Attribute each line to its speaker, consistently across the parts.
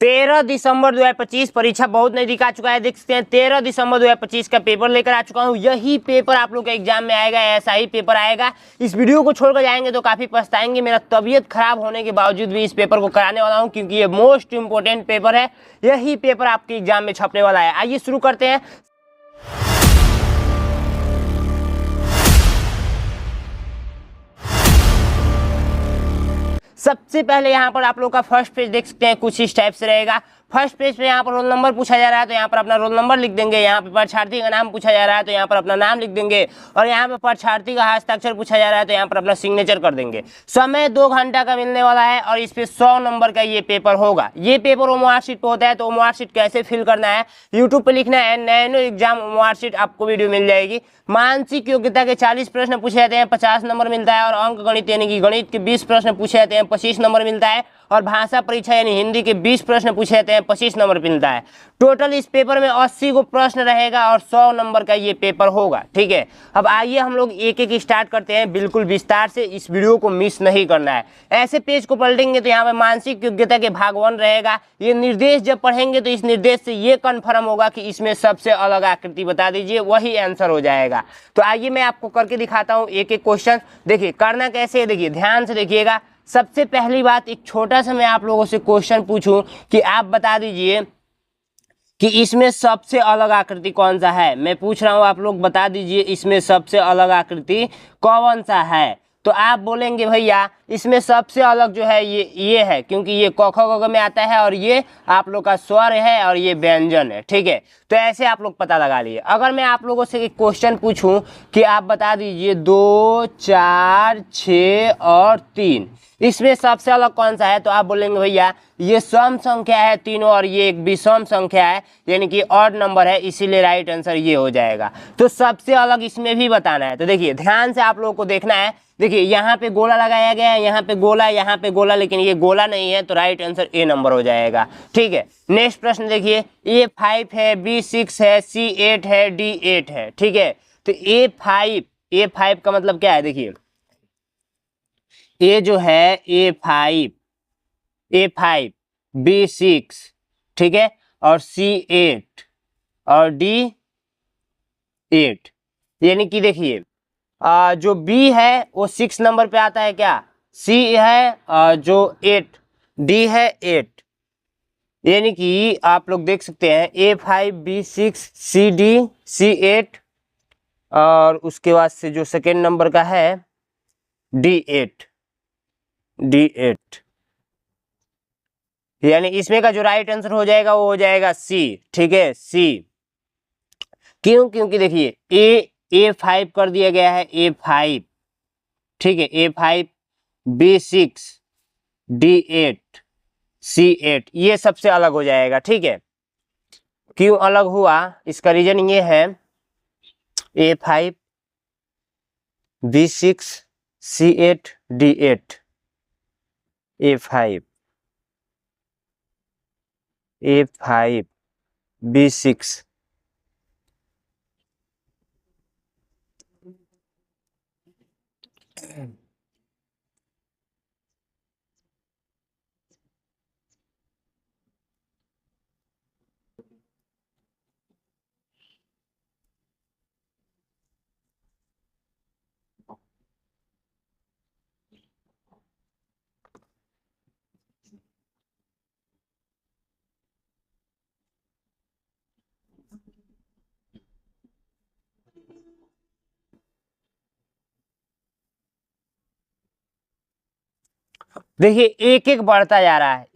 Speaker 1: 13 दिसंबर 2025 परीक्षा बहुत नजदीक आ चुका है। देख सकते हैं 13 दिसंबर 2025 का पेपर लेकर आ चुका हूँ। यही पेपर आप लोग के एग्जाम में आएगा, ऐसा ही पेपर आएगा। इस वीडियो को छोड़कर जाएंगे तो काफी पछताएंगे। मेरा तबीयत खराब होने के बावजूद भी इस पेपर को कराने वाला हूँ, क्योंकि ये मोस्ट इंपोर्टेंट पेपर है। यही पेपर आपके एग्जाम में छपने वाला है। आइए शुरू करते हैं। सबसे पहले यहाँ पर आप लोग का फर्स्ट पेज देख सकते हैं, कुछ इस टाइप से रहेगा। फर्स्ट पेज पे यहाँ पर रोल नंबर पूछा जा रहा है तो यहाँ पर अपना रोल नंबर लिख देंगे। यहाँ पे परीक्षार्थी का नाम पूछा जा रहा है तो यहाँ पर अपना नाम लिख देंगे। और यहाँ पे परीक्षार्थी का हस्ताक्षर पूछा जा रहा है तो यहाँ पर अपना सिग्नेचर कर देंगे। समय 2 घंटा का मिलने वाला है और इस पे 100 नंबर का ये पेपर होगा। ये पेपर ओमआर शीट पे होता है। तो ओमआर शीट कैसे फिल करना है, यूट्यूब पे लिखना है नैनो एग्जाम ओमआर शीट, आपको वीडियो मिल जाएगी। मानसिक योग्यता के 40 प्रश्न पूछे जाते हैं, 50 नंबर मिलता है। और अंक गणित यानी कि गणित के 20 प्रश्न पूछे जाते हैं, 25 नंबर मिलता है। और भाषा परीक्षा यानी हिंदी के 20 प्रश्न पूछे जाते हैं, 25 नंबर मिलता है। टोटल इस पेपर में 80 को प्रश्न रहेगा और 100 नंबर का ये पेपर होगा। ठीक है, अब आइए हम लोग एक एक स्टार्ट करते हैं, बिल्कुल विस्तार से। इस वीडियो को मिस नहीं करना है। ऐसे पेज को पलटेंगे तो यहाँ पे मानसिक योग्यता के भाग 1 रहेगा। ये निर्देश जब पढ़ेंगे तो इस निर्देश से ये कन्फर्म होगा कि इसमें सबसे अलग आकृति बता दीजिए, वही आंसर हो जाएगा। तो आइए मैं आपको करके दिखाता हूँ एक एक क्वेश्चन। देखिए करना कैसे है, देखिए ध्यान से देखिएगा। सबसे पहली बात, एक छोटा सा मैं आप लोगों से क्वेश्चन पूछूं कि आप बता दीजिए कि इसमें सबसे अलग आकृति कौन सा है। मैं पूछ रहा हूं, आप लोग बता दीजिए इसमें सबसे अलग आकृति कौन सा है। तो आप बोलेंगे भैया इसमें सबसे अलग जो है ये है, क्योंकि ये क ख ग घ में आता है और ये आप लोग का स्वर है और ये व्यंजन है। ठीक है, तो ऐसे आप लोग पता लगा लिए। अगर मैं आप लोगों से एक क्वेश्चन पूछूं कि आप बता दीजिए 2, 4, 6 और 3, इसमें सबसे अलग कौन सा है, तो आप बोलेंगे भैया ये सम संख्या है तीनों और ये एक विषम संख्या है, यानी कि ऑड नंबर है, इसीलिए राइट आंसर ये हो जाएगा। तो सबसे अलग इसमें भी बताना है। तो देखिए ध्यान से आप लोगों को देखना है। देखिए यहाँ पे गोला लगाया गया है, यहाँ पे गोला, लेकिन ये गोला नहीं है, तो राइट आंसर ए नंबर हो जाएगा। ठीक है, नेक्स्ट प्रश्न देखिए, A5 है, B6 है, C8 है, D8 है। ठीक है, तो A5 का मतलब क्या है, देखिए ए जो है A5, B6, ठीक है, और C8 और D8, यानी कि देखिए जो B है वो 6 नंबर पे आता है क्या, C है जो 8, D है 8, यानी कि आप लोग देख सकते हैं A5, B6, CD, C8 और उसके बाद से जो सेकेंड नंबर का है D8, यानी इसमें का जो राइट आंसर हो जाएगा वो हो जाएगा C। ठीक है, C क्यों, क्योंकि देखिए A5 कर दिया गया है, A5, ठीक है, A5, B6, D8, C8, ये सबसे अलग हो जाएगा। ठीक है, क्यों अलग हुआ, इसका रीजन ये है A5, B6, C8, D8, A5, B6, देखिए एक एक बढ़ता जा रहा है,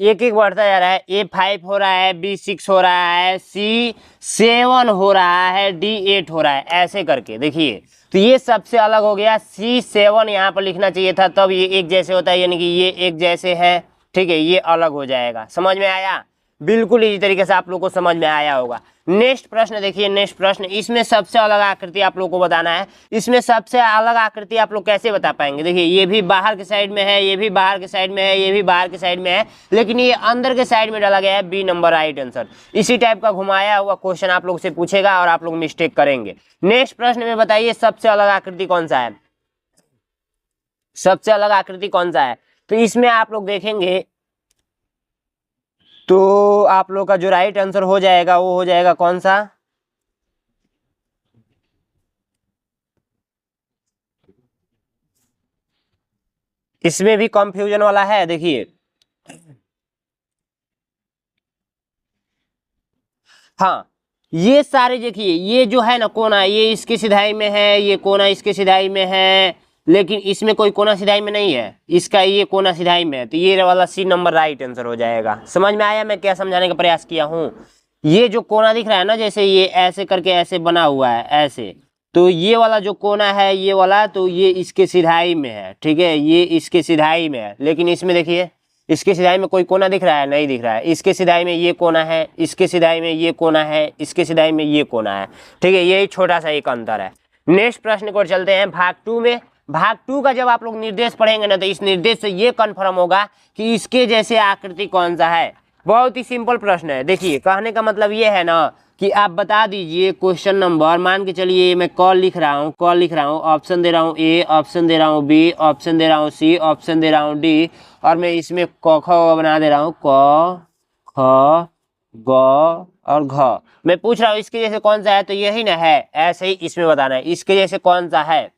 Speaker 1: A5 हो रहा है, B6 हो रहा है, C7 हो रहा है, D8 हो रहा है, ऐसे करके देखिए। तो ये सबसे अलग हो गया, C7 यहाँ पर लिखना चाहिए था, तब ये एक जैसे होता है, यानी कि ये एक जैसे है। ठीक है, ये अलग हो जाएगा। समझ में आया, बिल्कुल इसी तरीके से आप लोग को समझ में आया होगा। नेक्स्ट प्रश्न देखिए, नेक्स्ट प्रश्न, इसमें सबसे अलग आकृति आप लोग को बताना है। इसमें सबसे अलग आकृति आप लोग कैसे बता पाएंगे, देखिए ये भी बाहर के साइड में है, ये भी बाहर के साइड में है, ये भी बाहर के साइड में है, लेकिन ये अंदर के साइड में डाला गया है, बी नंबर राइट आंसर। इसी टाइप का घुमाया हुआ क्वेश्चन आप लोग से पूछेगा और आप लोग मिस्टेक करेंगे। नेक्स्ट प्रश्न में बताइए सबसे अलग आकृति कौन सा है, सबसे अलग आकृति कौन सा है। तो इसमें आप लोग देखेंगे तो आप लोग का जो राइट आंसर हो जाएगा वो हो जाएगा कौन सा, इसमें भी कंफ्यूजन वाला है। देखिए हाँ, ये सारे देखिए, ये जो है ना कोना, ये इसकी सिधाई में है, ये कोना इसके सिधाई में है, लेकिन इसमें कोई कोना सिधाई में नहीं है, इसका ये कोना सिधाई में है, तो ये वाला सी नंबर राइट आंसर हो जाएगा। समझ में आया मैं क्या समझाने का प्रयास किया हूँ? ये जो कोना दिख रहा है ना, जैसे ये ऐसे करके ऐसे बना हुआ है ऐसे, तो ये वाला जो कोना है ये वाला, तो ये इसके सिधाई में है, ठीक है, ये इसके सिधाई में है। लेकिन इसमें देखिए, इसके सिधाई में कोई कोना दिख रहा है? नहीं दिख रहा है। इसके सिधाई में ये कोना है, इसके सिधाई में ये कोना है, इसके सिधाई में ये कोना है, ठीक है, यही छोटा सा एक अंतर है। नेक्स्ट प्रश्न को चलते हैं भाग 2 में। भाग 2 का जब आप लोग निर्देश पढ़ेंगे ना, तो इस निर्देश से ये कन्फर्म होगा कि इसके जैसे आकृति कौन सा है। बहुत ही सिंपल प्रश्न है। देखिए कहने का मतलब ये है ना कि आप बता दीजिए क्वेश्चन नंबर, मान के चलिए मैं क लिख रहा हूँ, ऑप्शन दे रहा हूँ ए, ऑप्शन दे रहा हूँ बी, ऑप्शन दे रहा हूँ सी, ऑप्शन दे रहा हूँ डी, और मैं इसमें क ख बना दे रहा हूँ, क ख ग और घ। मैं पूछ रहा हूँ इसके जैसे कौन सा है, तो यही ना है, ऐसे ही इसमें बताना है इसके जैसे कौन सा है।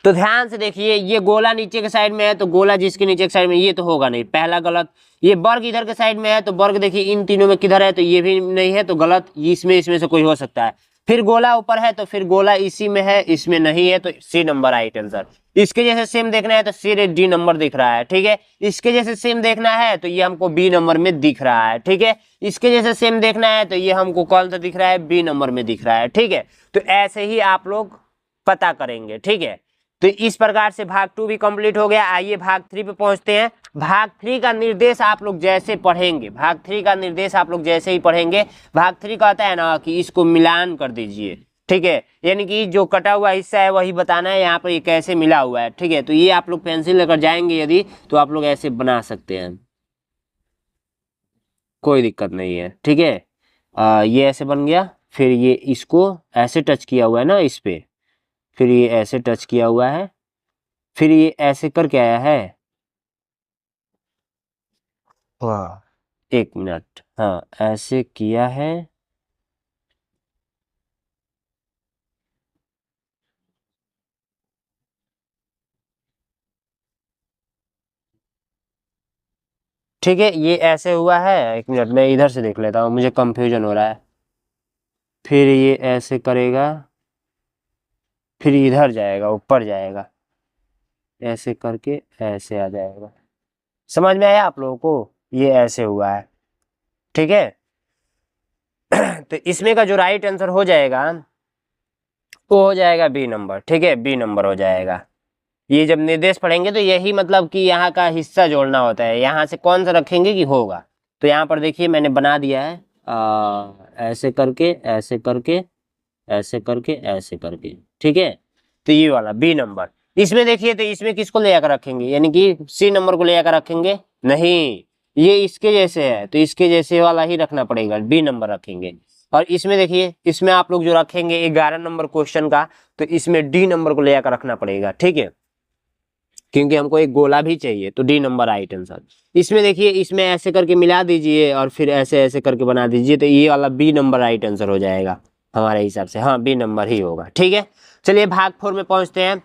Speaker 1: तो ध्यान से देखिए, ये गोला नीचे के साइड में है, तो गोला जिसके नीचे के साइड में, ये तो होगा नहीं, पहला गलत। ये वर्ग इधर के साइड में है, तो वर्ग देखिए इन तीनों में किधर है, तो ये भी नहीं है, तो गलत। इसमें से कोई हो सकता है। फिर गोला ऊपर है, तो फिर गोला इसी में है, इसमें नहीं है, तो सी नंबर राइट आंसर। इसके जैसे सेम देखना है तो सी डी नंबर दिख रहा है, ठीक है। इसके जैसे सेम देखना है तो ये हमको बी नंबर में दिख रहा है, ठीक है। इसके जैसे सेम देखना है तो ये हमको कौन सा दिख रहा है, बी नंबर में दिख रहा है, ठीक है। तो ऐसे ही आप लोग पता करेंगे, ठीक है। तो इस प्रकार से भाग 2 भी कंप्लीट हो गया। आइए भाग 3 पे पहुंचते हैं। भाग 3 का निर्देश आप लोग जैसे पढ़ेंगे, भाग 3 का निर्देश आप लोग जैसे ही पढ़ेंगे, भाग 3 कहता है ना कि इसको मिलान कर दीजिए, ठीक है, यानी कि जो कटा हुआ हिस्सा है वही बताना है, यहाँ पर ये कैसे मिला हुआ है, ठीक है। तो ये आप लोग पेंसिल लेकर जाएंगे यदि, तो आप लोग ऐसे बना सकते हैं, कोई दिक्कत नहीं है, ठीक है। ये ऐसे बन गया, फिर ये इसको ऐसे टच किया हुआ है ना इस पे, फिर ये ऐसे टच किया हुआ है, फिर ये ऐसे करके आया है, वाह, एक मिनट, हाँ ऐसे किया है, ठीक है, ये ऐसे हुआ है। एक मिनट मैं इधर से देख लेता हूँ, मुझे कंफ्यूजन हो रहा है। फिर ये ऐसे करेगा, फिर इधर जाएगा, ऊपर जाएगा, ऐसे करके ऐसे आ जाएगा। समझ में आया आप लोगों को? ये ऐसे हुआ है, ठीक है। तो इसमें का जो राइट आंसर हो जाएगा वो हो जाएगा बी नंबर, ठीक है, बी नंबर हो जाएगा। ये जब निर्देश पढ़ेंगे तो यही मतलब कि यहाँ का हिस्सा जोड़ना होता है, यहाँ से कौन सा रखेंगे कि होगा। तो यहाँ पर देखिए मैंने बना दिया है, ऐसे करके ऐसे करके ऐसे करके ऐसे करके, ठीक है। तो ये वाला बी नंबर। इसमें देखिए, तो इसमें किसको ले जाकर रखेंगे, यानी कि सी नंबर को ले जाकर रखेंगे? नहीं, ये इसके जैसे है तो इसके जैसे वाला ही रखना पड़ेगा, बी नंबर रखेंगे। और इसमें देखिए, इसमें आप लोग जो रखेंगे 11 नंबर क्वेश्चन का, तो इसमें डी नंबर को ले जाकर रखना पड़ेगा, ठीक है, क्योंकि हमको एक गोला भी चाहिए, तो डी नंबर राइट आंसर। इसमें देखिए, इसमें ऐसे करके मिला दीजिए और फिर ऐसे ऐसे करके बना दीजिए, तो ये वाला बी नंबर राइट आंसर हो जाएगा हमारे हिसाब से। हाँ, बी नंबर ही होगा, ठीक है। चलिए भाग 4 में पहुंचते हैं।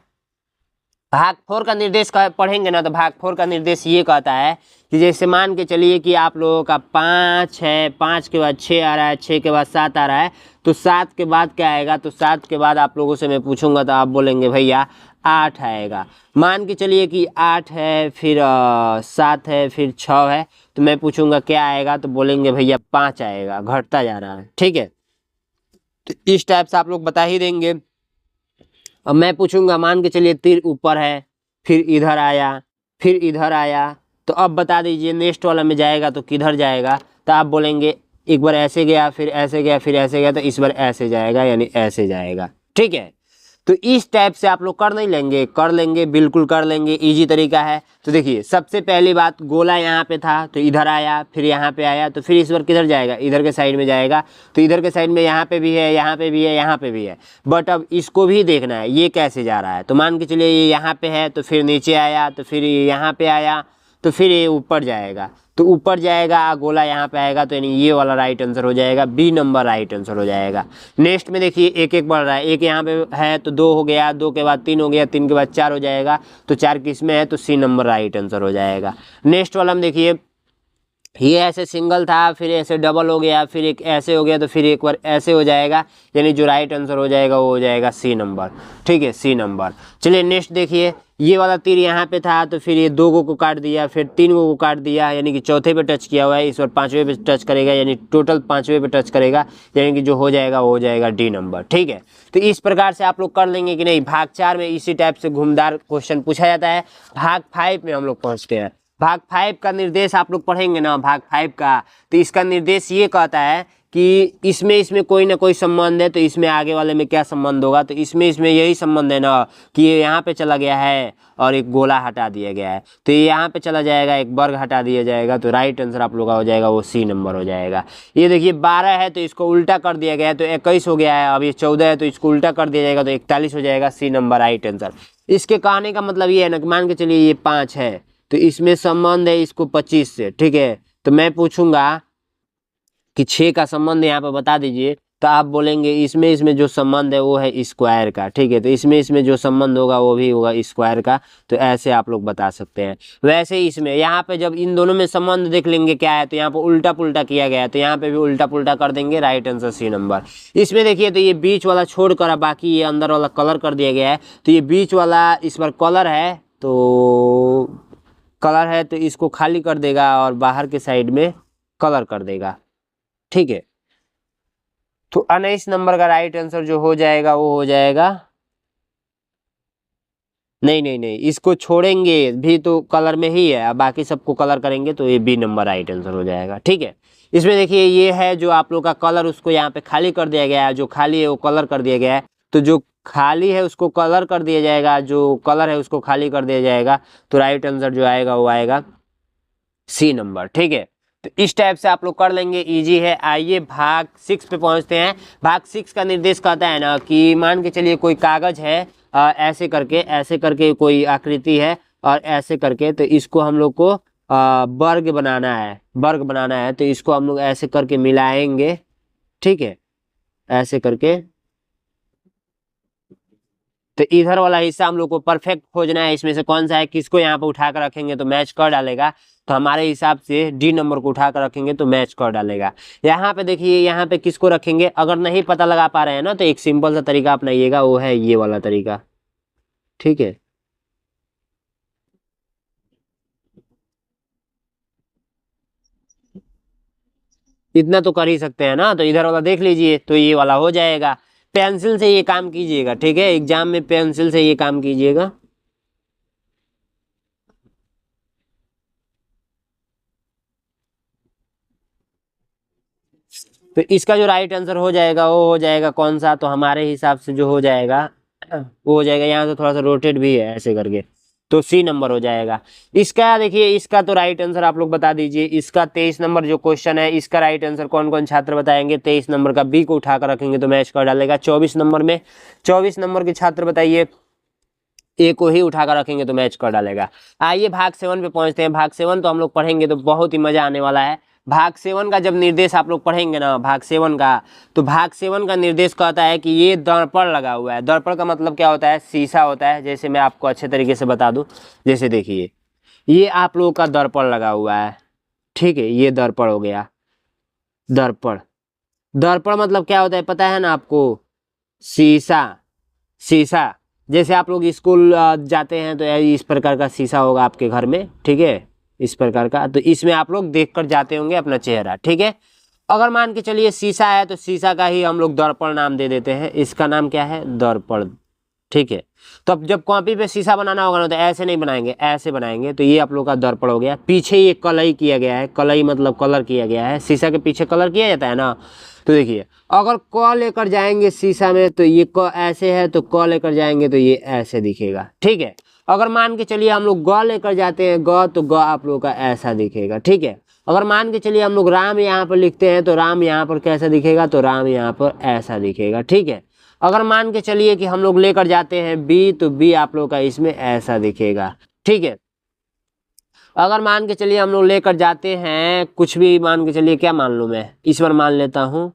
Speaker 1: भाग 4 का निर्देश पढ़ेंगे ना, तो भाग 4 का निर्देश ये कहता है कि जैसे मान के चलिए कि आप लोगों का 5 है, 5 के बाद 6 आ रहा है, 6 के बाद 7 आ रहा है, तो 7 के बाद क्या आएगा, तो 7 के बाद आप लोगों से मैं पूछूंगा तो आप बोलेंगे भैया 8 आएगा। मान के चलिए कि 8 है, फिर 7 है, फिर 6 है, तो मैं पूछूंगा क्या आएगा, तो बोलेंगे भैया 5 आएगा, घटता जा रहा है, ठीक है। तो इस टाइप से आप लोग बता ही देंगे। अब मैं पूछूंगा, मान के चलिए तीर ऊपर है, फिर इधर आया, फिर इधर आया, तो अब बता दीजिए नेक्स्ट वाला में जाएगा तो किधर जाएगा, तो आप बोलेंगे एक बार ऐसे गया, फिर ऐसे गया, फिर ऐसे गया, तो इस बार ऐसे जाएगा, यानी ऐसे जाएगा, ठीक है। तो इस टाइप से आप लोग कर नहीं लेंगे? कर लेंगे, बिल्कुल कर लेंगे, इजी तरीका है। तो देखिए, सबसे पहली बात, गोला यहाँ पे था तो इधर आया, फिर यहाँ पे आया, तो फिर इस बार किधर जाएगा, इधर के साइड में जाएगा। तो इधर के साइड में यहाँ पे भी है, यहाँ पे भी है, यहाँ पे भी है, बट अब इसको भी देखना है ये कैसे जा रहा है। तो मान के चलिए ये यहाँ पे है, तो फिर नीचे आया, तो फिर यहाँ पे आया, तो फिर ये ऊपर जाएगा, तो ऊपर जाएगा, गोला यहाँ पे आएगा, तो यानी ये वाला राइट आंसर हो जाएगा, बी नंबर राइट आंसर हो जाएगा। नेक्स्ट में देखिए एक एक बढ़ रहा है, एक यहाँ पे है तो 2 हो गया, 2 के बाद 3 हो गया, 3 के बाद 4 हो जाएगा, तो 4 किस में है, तो सी नंबर राइट आंसर हो जाएगा। नेक्स्ट वाला में देखिए ये ऐसे सिंगल था, फिर ऐसे डबल हो गया, फिर एक ऐसे हो गया, तो फिर एक बार ऐसे हो जाएगा, यानी जो राइट आंसर हो जाएगा वो हो जाएगा सी नंबर। ठीक है, सी नंबर। चलिए नेक्स्ट देखिए, ये वाला तीर यहाँ पे था, तो फिर ये 2 को काट दिया, फिर 3 को काट दिया, यानी कि चौथे पे टच किया हुआ है, इस बार 5वें पे टच करेगा, यानी टोटल 5वें पे टच करेगा, यानी कि जो हो जाएगा वो हो जाएगा डी नंबर। ठीक है, तो इस प्रकार से आप लोग कर लेंगे कि नहीं। भाग 4 में इसी टाइप से घुमदार क्वेश्चन पूछा जाता है। भाग 5 में हम लोग पहुँचते हैं। भाग 5 का निर्देश आप लोग पढ़ेंगे ना, भाग 5 का, तो इसका निर्देश ये कहता है कि इसमें कोई ना कोई संबंध है, तो इसमें आगे वाले में क्या संबंध होगा, तो इसमें यही संबंध है ना कि ये यहाँ पे चला गया है और एक गोला हटा दिया गया है, तो ये यहाँ पे चला जाएगा, एक वर्ग हटा दिया जाएगा, तो राइट आंसर आप लोग का हो जाएगा वो सी नंबर हो जाएगा। ये देखिए 12 है तो इसको उल्टा कर दिया गया है, तो 21 हो गया है, अब ये 14 है तो इसको उल्टा कर दिया जाएगा, तो 41 हो जाएगा, सी नंबर राइट आंसर। इसके कहने का मतलब ये है ना कि मान के चलिए ये 5 है, तो इसमें संबंध है इसको 25 से। ठीक है, तो मैं पूछूंगा कि 6 का संबंध यहाँ पे बता दीजिए, तो आप बोलेंगे इसमें जो संबंध है वो है स्क्वायर का। ठीक है, तो इसमें जो संबंध होगा वो भी होगा स्क्वायर का, तो ऐसे आप लोग बता सकते हैं। वैसे ही इसमें यहाँ पे जब इन दोनों में संबंध देख लेंगे क्या है, तो यहाँ पे उल्टा पुल्टा किया गया है, तो यहाँ पे भी उल्टा पुल्टा कर देंगे, राइट आंसर सी नंबर। इसमें देखिए तो ये बीच वाला छोड़कर बाकी ये अंदर वाला कलर कर दिया गया है, तो ये बीच वाला इस बार कलर है, तो इसको खाली कर देगा और बाहर के साइड में कलर कर देगा। ठीक है, तो 19 नंबर का राइट आंसर जो हो जाएगा वो हो जाएगा, नहीं, इसको छोड़ेंगे भी तो कलर में ही है, बाकी सबको कलर करेंगे, तो ये बी नंबर राइट आंसर हो जाएगा। ठीक है, इसमें देखिए ये है जो आप लोग का कलर, उसको यहाँ पे खाली कर दिया गया है, जो खाली है वो कलर कर दिया गया है, तो जो खाली है उसको कलर कर दिया जाएगा, जो कलर है उसको खाली कर दिया जाएगा, तो राइट आंसर जो आएगा वो आएगा सी नंबर। ठीक है, तो इस टाइप से आप लोग कर लेंगे, इजी है। आइए भाग 6 पे पहुंचते हैं। भाग 6 का निर्देश कहता है ना कि मान के चलिए कोई कागज है, ऐसे करके कोई आकृति है और ऐसे करके, तो इसको हम लोग को वर्ग बनाना है, तो इसको हम लोग ऐसे करके मिलाएंगे। ठीक है, ऐसे करके, तो इधर वाला हिस्सा हम लोग को परफेक्ट खोजना है, इसमें से कौन सा है, किसको यहाँ पे उठा कर रखेंगे तो मैच कर डालेगा, तो हमारे हिसाब से डी नंबर को उठा कर रखेंगे तो मैच कर डालेगा। यहाँ पे देखिए, यहाँ पे किसको रखेंगे, अगर नहीं पता लगा पा रहे हैं ना, तो एक सिंपल सा तरीका अपनाइएगा, वो है ये वाला तरीका। ठीक है, इतना तो कर ही सकते हैं ना, तो इधर वाला देख लीजिए, तो ये वाला हो जाएगा। पेंसिल से ये काम कीजिएगा। ठीक है, एग्जाम में पेंसिल से ये काम कीजिएगा। तो इसका जो राइट आंसर हो जाएगा वो हो जाएगा कौन सा, तो हमारे हिसाब से जो हो जाएगा वो हो जाएगा, यहाँ से थोड़ा सा रोटेट भी है ऐसे करके, तो सी नंबर हो जाएगा। इसका देखिए, इसका तो राइट आंसर आप लोग बता दीजिए। इसका 23 नंबर जो क्वेश्चन है, इसका राइट आंसर कौन कौन छात्र बताएंगे, 23 नंबर का बी को उठाकर रखेंगे तो मैच कर डालेगा। 24 नंबर के छात्र बताइए, ए को ही उठाकर रखेंगे तो मैच कर डालेगा। आइए भाग 7 पे पहुंचते हैं। भाग 7 तो हम लोग पढ़ेंगे तो बहुत ही मजा आने वाला है। भाग 7 का जब निर्देश आप लोग पढ़ेंगे ना, भाग 7 का, तो भाग 7 का निर्देश कहता है कि ये दर्पण लगा हुआ है। दर्पण का मतलब क्या होता है, शीशा होता है। जैसे मैं आपको अच्छे तरीके से बता दूं, जैसे देखिए ये आप लोगों का दर्पण लगा हुआ है। ठीक है, ये दर्पण हो गया। दर्पण मतलब क्या होता है पता है ना आपको, शीशा। जैसे आप लोग स्कूल जाते हैं तो इस प्रकार का शीशा होगा आपके घर में। ठीक है, इस प्रकार का, तो इसमें आप लोग देख कर जाते होंगे अपना चेहरा। ठीक है, अगर मान के चलिए शीशा है तो शीशा का ही हम लोग दर्पण नाम दे देते हैं। इसका नाम क्या है, दर्पण। ठीक है, तो अब जब कॉपी पे शीशा बनाना होगा ना, तो ऐसे नहीं बनाएंगे, ऐसे बनाएंगे। तो ये आप लोग का दर्पण हो गया। पीछे ये कलई किया गया है, कलई मतलब कलर किया गया है। शीशा के पीछे कलर किया जाता है ना, तो देखिए अगर क लेकर जाएंगे शीशा में तो ये क ऐसे है, तो क लेकर जाएंगे तो ये ऐसे दिखेगा। ठीक है, अगर मान के चलिए हम लोग ग लेकर जाते हैं, ग, तो ग आप लोग का ऐसा दिखेगा। ठीक है, अगर मान के चलिए हम लोग राम यहाँ पर लिखते हैं तो राम यहाँ पर कैसा दिखेगा, तो राम यहाँ पर ऐसा दिखेगा। ठीक है, अगर मान के चलिए कि हम लोग लेकर जाते हैं बी, तो बी आप लोग का इसमें ऐसा दिखेगा। ठीक है,
Speaker 2: अगर मान के चलिए हम लोग लेकर जाते हैं कुछ भी, मान के चलिए क्या मान लूँ मैं, इस बार मान लेता हूँ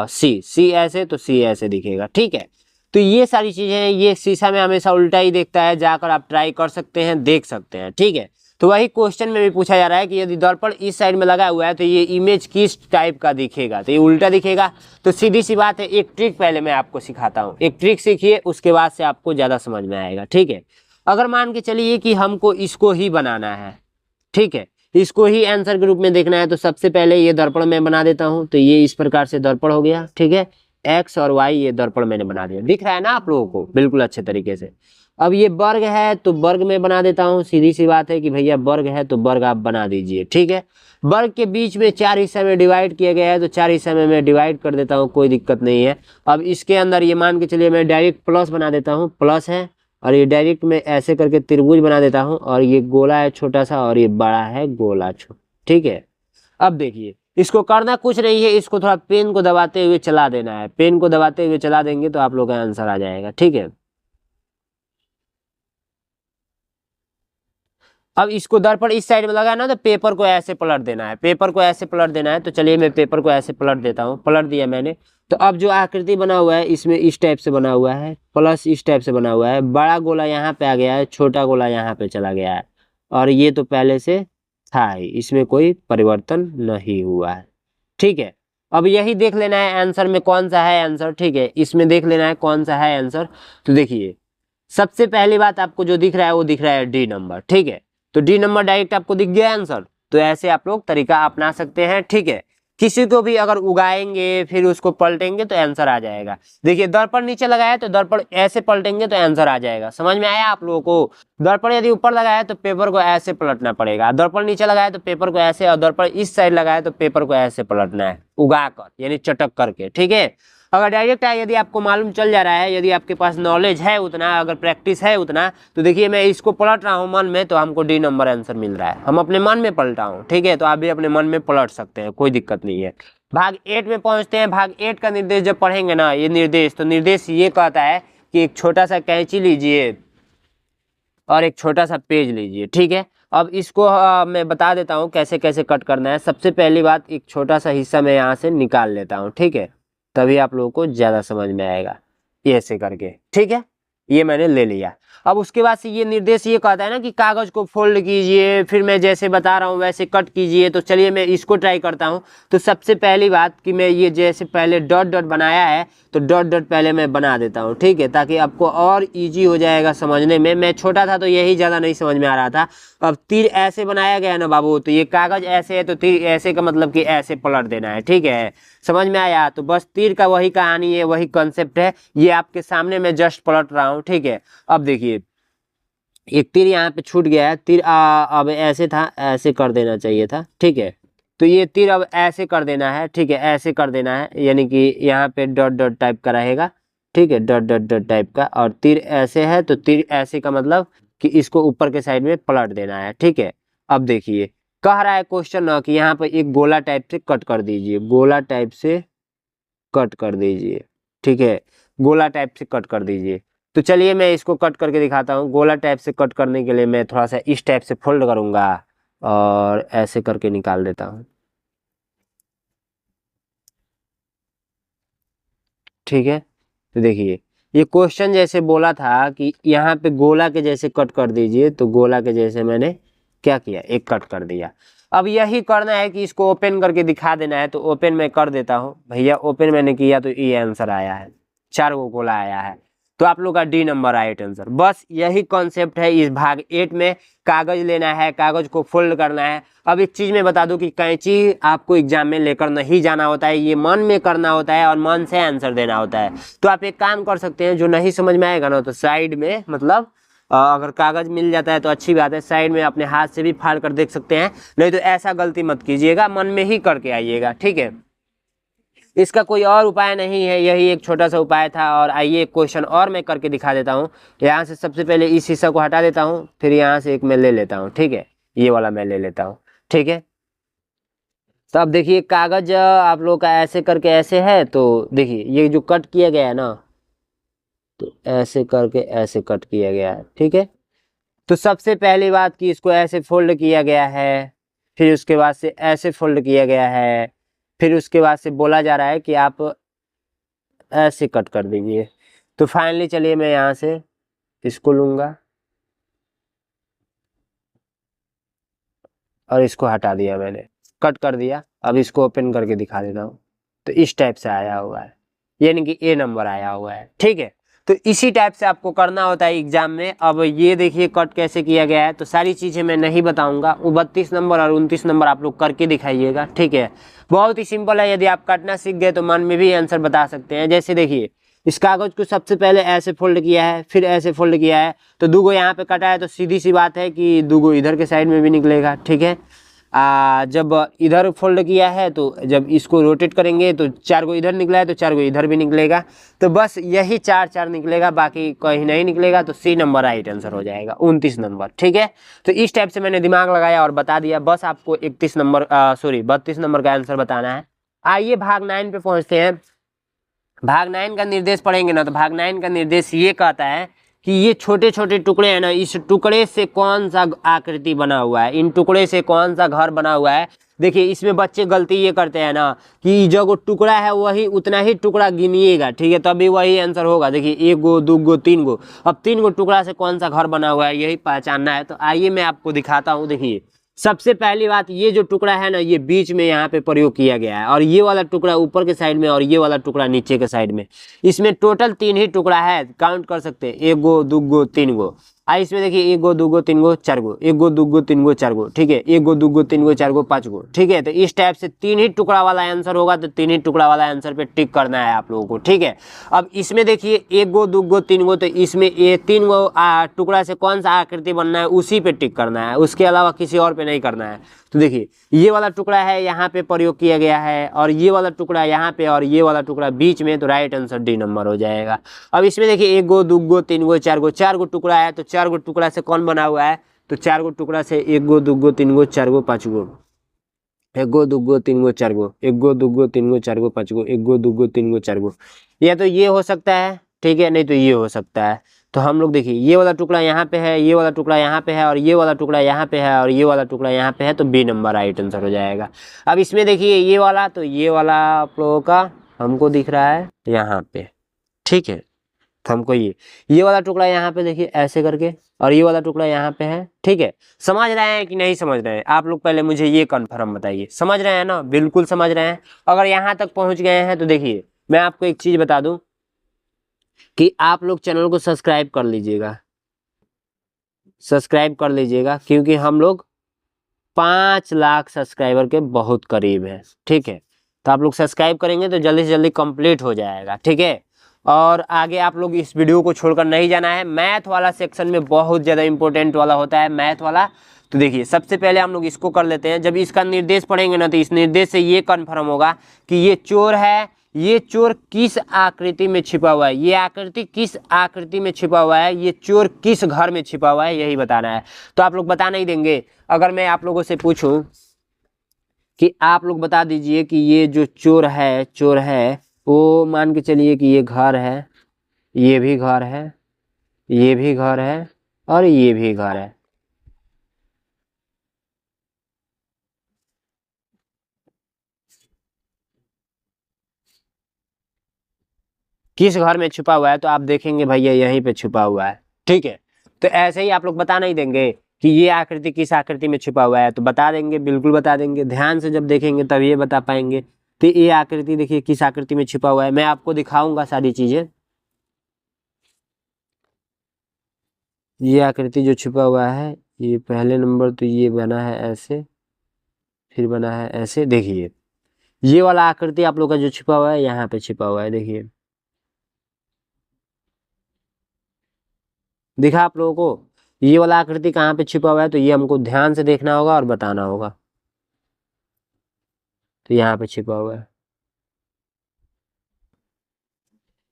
Speaker 2: सी ऐसे, तो सी ऐसे दिखेगा, ठीक है। तो ये सारी चीजें हैं, ये शीशा में हमेशा उल्टा ही दिखता है, जाकर आप ट्राई कर सकते हैं, देख सकते हैं, ठीक है। तो वही क्वेश्चन में भी पूछा जा रहा है कि यदि दर्पण इस साइड में लगा हुआ है तो ये इमेज किस टाइप का दिखेगा, तो ये उल्टा दिखेगा। तो सीधी सी बात है, एक ट्रिक पहले मैं आपको सिखाता हूँ, एक ट्रिक सीखिए, उसके बाद से आपको ज्यादा समझ में आएगा, ठीक है। अगर मान के चलिए कि हमको इसको ही बनाना है, ठीक है, इसको ही आंसर के रूप में देखना है, तो सबसे पहले ये दर्पण मैं बना देता हूं। तो ये इस प्रकार से दर्पण हो गया, ठीक है। एक्स और वाई ये दर्पण मैंने बना दिया, दिख रहा है ना आप लोगों को बिल्कुल अच्छे तरीके से। अब ये वर्ग है तो वर्ग में बना देता हूँ, सीधी सी बात है कि भैया वर्ग है तो वर्ग आप बना दीजिए, ठीक है। वर्ग के बीच में 4 हिस्से में डिवाइड किया गया है, तो 4 हिस्से में मैं डिवाइड कर देता हूँ, कोई दिक्कत नहीं है। अब इसके अंदर ये मान के चलिए मैं डायरेक्ट प्लस बना देता हूँ, प्लस है, और ये डायरेक्ट में ऐसे करके त्रिभुज बना देता हूँ, और ये गोला है छोटा सा और ये बड़ा है गोला छोटा, ठीक है। अब देखिए इसको करना कुछ नहीं है, इसको थोड़ा पेन को दबाते हुए चला देना है, पेन को दबाते हुए चला देंगे तो आप लोग का आंसर आ जाएगा, ठीक है। अब इसको दर्पण इस साइड में लगा ना, तो पेपर को ऐसे पलट देना है, पेपर को ऐसे पलट देना है। तो चलिए मैं पेपर को ऐसे पलट देता हूँ, पलट दिया मैंने। तो अब जो आकृति बना हुआ है इसमें इस टाइप से बना हुआ है, प्लस इस टाइप से बना हुआ है, बड़ा गोला यहाँ पे आ गया है, छोटा गोला यहाँ पे चला गया है, और ये तो पहले से था ही, इसमें कोई परिवर्तन नहीं हुआ है, ठीक है। अब यही देख लेना है आंसर में कौन सा है आंसर, ठीक है, इसमें देख लेना है कौन सा है आंसर। तो देखिए सबसे पहली बात आपको जो दिख रहा है वो दिख रहा है डी नंबर, ठीक है। तो डी नंबर डायरेक्ट आपको दिख गया आंसर। तो ऐसे आप लोग तरीका अपना सकते हैं, ठीक है। किसी को भी अगर उगाएंगे फिर उसको पलटेंगे तो आंसर आ जाएगा। देखिए दर्पण नीचे लगाया तो दर्पण ऐसे पलटेंगे तो आंसर आ जाएगा, समझ में आया आप लोगों को। दर्पण यदि ऊपर लगाया तो पेपर को ऐसे पलटना पड़ेगा, दर्पण नीचे लगाया तो पेपर को ऐसे, और दर्पण इस साइड लगाया तो पेपर को ऐसे पलटना है, उगा कर यानी चटक करके, ठीक है। अगर डायरेक्ट है, यदि आपको मालूम चल जा रहा है, यदि आपके पास नॉलेज है उतना, अगर प्रैक्टिस है उतना, तो देखिए मैं इसको पलट रहा हूँ मन में, तो हमको डी नंबर आंसर मिल रहा है, हम अपने मन में पलटा हूँ, ठीक है। तो आप भी अपने मन में पलट सकते हैं, कोई दिक्कत नहीं है। भाग 8 में पहुंचते हैं। भाग 8 का निर्देश जब पढ़ेंगे ना, ये निर्देश, तो निर्देश ये कहता है कि एक छोटा सा कैंची लीजिए और एक छोटा सा पेज लीजिए, ठीक है। अब इसको मैं बता देता हूँ कैसे कैसे कट करना है। सबसे पहली बात, एक छोटा सा हिस्सा मैं यहाँ से निकाल लेता हूँ, ठीक है, तभी आप लोगों को ज्यादा समझ में आएगा, ये ऐसे करके, ठीक है। ये मैंने ले लिया। अब उसके बाद से ये निर्देश ये कहता है ना कि कागज को फोल्ड कीजिए, फिर मैं जैसे बता रहा हूँ वैसे कट कीजिए। तो चलिए मैं इसको ट्राई करता हूँ। तो सबसे पहली बात कि मैं ये जैसे पहले डॉट डॉट बनाया है, तो डॉट डॉट पहले मैं बना देता हूँ, ठीक है, ताकि आपको और इजी हो जाएगा समझने में। मैं छोटा था तो यही ज़्यादा नहीं समझ में आ रहा था। अब तीर ऐसे बनाया गया ना बाबू, तो ये कागज ऐसे है तो तीर ऐसे का मतलब कि ऐसे पलट देना है, ठीक है, समझ में आया। तो बस तीर का वही कहानी है, वही कॉन्सेप्ट है, ये आपके सामने मैं जस्ट पलट रहा हूँ, ठीक है। अब देखिए एक तीर यहाँ पे छूट गया है, तीर अब ऐसे था, ऐसे कर देना चाहिए था, ठीक है। तो ये तीर अब ऐसे कर देना है, ठीक है, ऐसे कर देना है, यानी कि यहाँ पे डॉट डॉट टाइप का रहेगा, ठीक है, डॉट डॉट डॉट टाइप का। और तीर ऐसे है तो तीर ऐसे का मतलब कि इसको ऊपर के साइड में पलट देना है, ठीक है। अब देखिए कह रहा है क्वेश्चन ना कि यहाँ पे एक गोला टाइप से कट कर दीजिए, गोला टाइप से कट कर दीजिए, ठीक है, गोला टाइप से कट कर दीजिए। तो चलिए मैं इसको कट करके दिखाता हूँ। गोला टाइप से कट करने के लिए मैं थोड़ा सा इस टाइप से फोल्ड करूंगा और ऐसे करके निकाल देता हूँ, ठीक है। तो देखिए ये क्वेश्चन जैसे बोला था कि यहाँ पे गोला के जैसे कट कर दीजिए, तो गोला के जैसे मैंने क्या किया, एक कट कर दिया। अब यही करना है कि इसको ओपन करके दिखा देना है, तो ओपन मैं कर देता हूँ भैया। ओपन मैंने किया तो ये आंसर आया है, 4 गो गोला आया है। तो आप लोग का डी नंबर राइट आंसर। बस यही कॉन्सेप्ट है इस भाग 8 में। कागज लेना है, कागज को फोल्ड करना है। अब एक चीज मैं बता दूं कि कैंची आपको एग्जाम में लेकर नहीं जाना होता है, ये मन में करना होता है और मन से आंसर देना होता है। तो आप एक काम कर सकते हैं, जो नहीं समझ में आएगा ना, तो साइड में मतलब अगर कागज मिल जाता है तो अच्छी बात है, साइड में अपने हाथ से भी फाड़ कर देख सकते हैं। नहीं तो ऐसा गलती मत कीजिएगा, मन में ही करके आइएगा, ठीक है। इसका कोई और उपाय नहीं है, यही एक छोटा सा उपाय था। और आइए एक क्वेश्चन और मैं करके दिखा देता हूँ। यहाँ से सबसे पहले इस हिस्सा को हटा देता हूँ, फिर यहाँ से एक मैं ले लेता हूँ, ठीक है, ये वाला मैं ले लेता हूँ, ठीक है। तो अब देखिए कागज आप लोग का ऐसे करके ऐसे है, तो देखिए ये जो कट किया गया है ना, तो ऐसे करके ऐसे कट किया गया है, ठीक है। तो सबसे पहली बात कि इसको ऐसे फोल्ड किया गया है, फिर उसके बाद से ऐसे फोल्ड किया गया है, फिर उसके बाद से बोला जा रहा है कि आप ऐसे कट कर दीजिए। तो फाइनली चलिए मैं यहाँ से इसको लूँगा और इसको हटा दिया मैंने, कट कर दिया। अब इसको ओपन करके दिखा देता हूँ। तो इस टाइप से आया हुआ है, यानी कि ए नंबर आया हुआ है, ठीक है। तो इसी टाइप से आपको करना होता है एग्जाम में। अब ये देखिए कट कैसे किया गया है, तो सारी चीज़ें मैं नहीं बताऊंगा, वो 32 नंबर और 29 नंबर आप लोग करके दिखाइएगा, ठीक है। बहुत ही सिंपल है, यदि आप काटना सीख गए तो मन में भी आंसर बता सकते हैं। जैसे देखिए इस कागज को सबसे पहले ऐसे फोल्ड किया है, फिर ऐसे फोल्ड किया है, तो दूगो यहाँ पे कटा है, तो सीधी सी बात है कि दूगो इधर के साइड में भी निकलेगा, ठीक है। जब इधर फोल्ड किया है तो जब इसको रोटेट करेंगे तो 4 गो इधर निकला है तो 4 गो इधर भी निकलेगा। तो बस यही 4 निकलेगा, बाकी कहीं नहीं निकलेगा। तो सी नंबर राइट आंसर हो जाएगा, 29 नंबर, ठीक है। तो इस टाइप से मैंने दिमाग लगाया और बता दिया। बस आपको 31 नंबर 32 नंबर का आंसर बताना है। आइए भाग 9 पे पहुंचते हैं। भाग 9 का निर्देश पढ़ेंगे ना, तो भाग 9 का निर्देश ये कहता है कि ये छोटे छोटे टुकड़े हैं ना, इस टुकड़े से कौन सा आकृति बना हुआ है, इन टुकड़े से कौन सा घर बना हुआ है। देखिए इसमें बच्चे गलती ये करते हैं ना कि जो टुकड़ा है वही उतना ही टुकड़ा गिनिएगा, ठीक है, तभी वही आंसर होगा। देखिए 1 गो 2 गो 3 गो, अब 3 गो टुकड़ा से कौन सा घर बना हुआ है यही पहचानना है। तो आइए मैं आपको दिखाता हूँ। देखिए सबसे पहली बात, ये जो टुकड़ा है ना ये बीच में यहाँ पे प्रयोग किया गया है, और ये वाला टुकड़ा ऊपर के साइड में, और ये वाला टुकड़ा नीचे के साइड में। इसमें टोटल 3 ही टुकड़ा है, काउंट कर सकते हैं, 1 गो 2 गो 3 गो। इसमें देखिए 1 गो 2 गो 3 गो 4 गो, 1 गो 2 गो 3 गो 4 गो, ठीक है, 1 गो 2 गो 3 गो 4 गो 5 गो, ठीक है। तो इस टाइप से 3 ही टुकड़ा वाला आंसर होगा, तो 3 ही टुकड़ा वाला आंसर पे टिक करना है आप लोगों को, ठीक है। अब इसमें देखिए 1 गो 2 गो 3 गो, तो इसमें ये 3 गो टुकड़ा से कौन सा आकृति बनना है उसी पे टिक करना है, उसके अलावा किसी और पे नहीं करना है। तो देखिए ये वाला टुकड़ा है यहाँ पे प्रयोग किया गया है, और ये वाला टुकड़ा यहाँ पे, और ये वाला टुकड़ा बीच में, तो राइट आंसर डी नंबर हो जाएगा। अब इसमें देखिए 1 गो 2 गो 3 गो 4 गो, 4 गो टुकड़ा है, तो 4 गो टुकड़ा से कौन बना हुआ है, तो 4 गो टुकड़ा से 1 गो 2 गो 3 गो 4 गो 5 गो, 1 गो 2 गो 3 गो 4 गो, 1 गो 2 गो 3 गो 4 गो 5 गो, 1 गो 2 गो 3 गो 4 गो। या तो ये हो सकता है, ठीक है, नहीं तो ये हो सकता है। तो हम लोग देखिए ये वाला टुकड़ा यहाँ पे है, ये वाला टुकड़ा यहाँ पे है, और ये वाला टुकड़ा यहाँ पे है, और ये वाला टुकड़ा यहाँ पे है, तो बी नंबर राइट आंसर हो जाएगा। अब इसमें देखिए ये वाला, तो ये वाला आप लोगों का हमको दिख रहा है यहाँ पे, ठीक है। तो हमको ये वाला टुकड़ा यहाँ पे देखिए ऐसे करके, और ये वाला टुकड़ा यहाँ पे है, ठीक है। समझ रहे हैं कि नहीं समझ रहे हैं आप लोग, पहले मुझे ये कन्फर्म बताइए, समझ रहे हैं ना, बिल्कुल समझ रहे हैं। अगर यहाँ तक पहुँच गए हैं तो देखिए मैं आपको एक चीज़ बता दूँ कि आप लोग चैनल को सब्सक्राइब कर लीजिएगा, सब्सक्राइब कर लीजिएगा, क्योंकि हम लोग 5 लाख सब्सक्राइबर के बहुत करीब है, ठीक है। तो आप लोग सब्सक्राइब करेंगे तो जल्दी से जल्दी कंप्लीट हो जाएगा, ठीक है। और आगे आप लोग इस वीडियो को छोड़कर नहीं जाना है। मैथ वाला सेक्शन में बहुत ज़्यादा इंपॉर्टेंट वाला होता है मैथ वाला। तो देखिए सबसे पहले हम लोग इसको कर लेते हैं। जब इसका निर्देश पढ़ेंगे ना, तो इस निर्देश से ये कन्फर्म होगा कि ये चोर है, ये चोर किस आकृति में छिपा हुआ है, ये आकृति किस आकृति में छिपा हुआ है, ये चोर किस घर में छिपा हुआ है, यही बताना है। तो आप लोग बता नहीं देंगे। अगर मैं आप लोगों से पूछूं कि आप लोग बता दीजिए कि ये जो चोर है वो मान के चलिए कि ये घर है, ये भी घर है, ये भी घर है, और ये भी घर है। किस घर में छुपा हुआ है, तो आप देखेंगे भैया यहीं पे छुपा हुआ है, ठीक है। तो ऐसे ही आप लोग बता नहीं देंगे कि ये आकृति किस आकृति में छुपा हुआ है, तो बता देंगे, बिल्कुल बता देंगे। ध्यान से जब देखेंगे तब ये बता पाएंगे। तो ये आकृति देखिए किस आकृति में छुपा हुआ है, मैं आपको दिखाऊंगा सारी चीजें। ये आकृति जो छुपा हुआ है, ये पहले नंबर तो ये बना है ऐसे, फिर बना है ऐसे। देखिए ये वाला आकृति आप लोग का जो छिपा हुआ है यहाँ पे छिपा हुआ है, देखिए दिखा आप लोगों को ये वाला आकृति कहाँ पे छिपा हुआ है। तो ये हमको ध्यान से देखना होगा और बताना होगा। तो यहाँ पे छिपा हुआ है।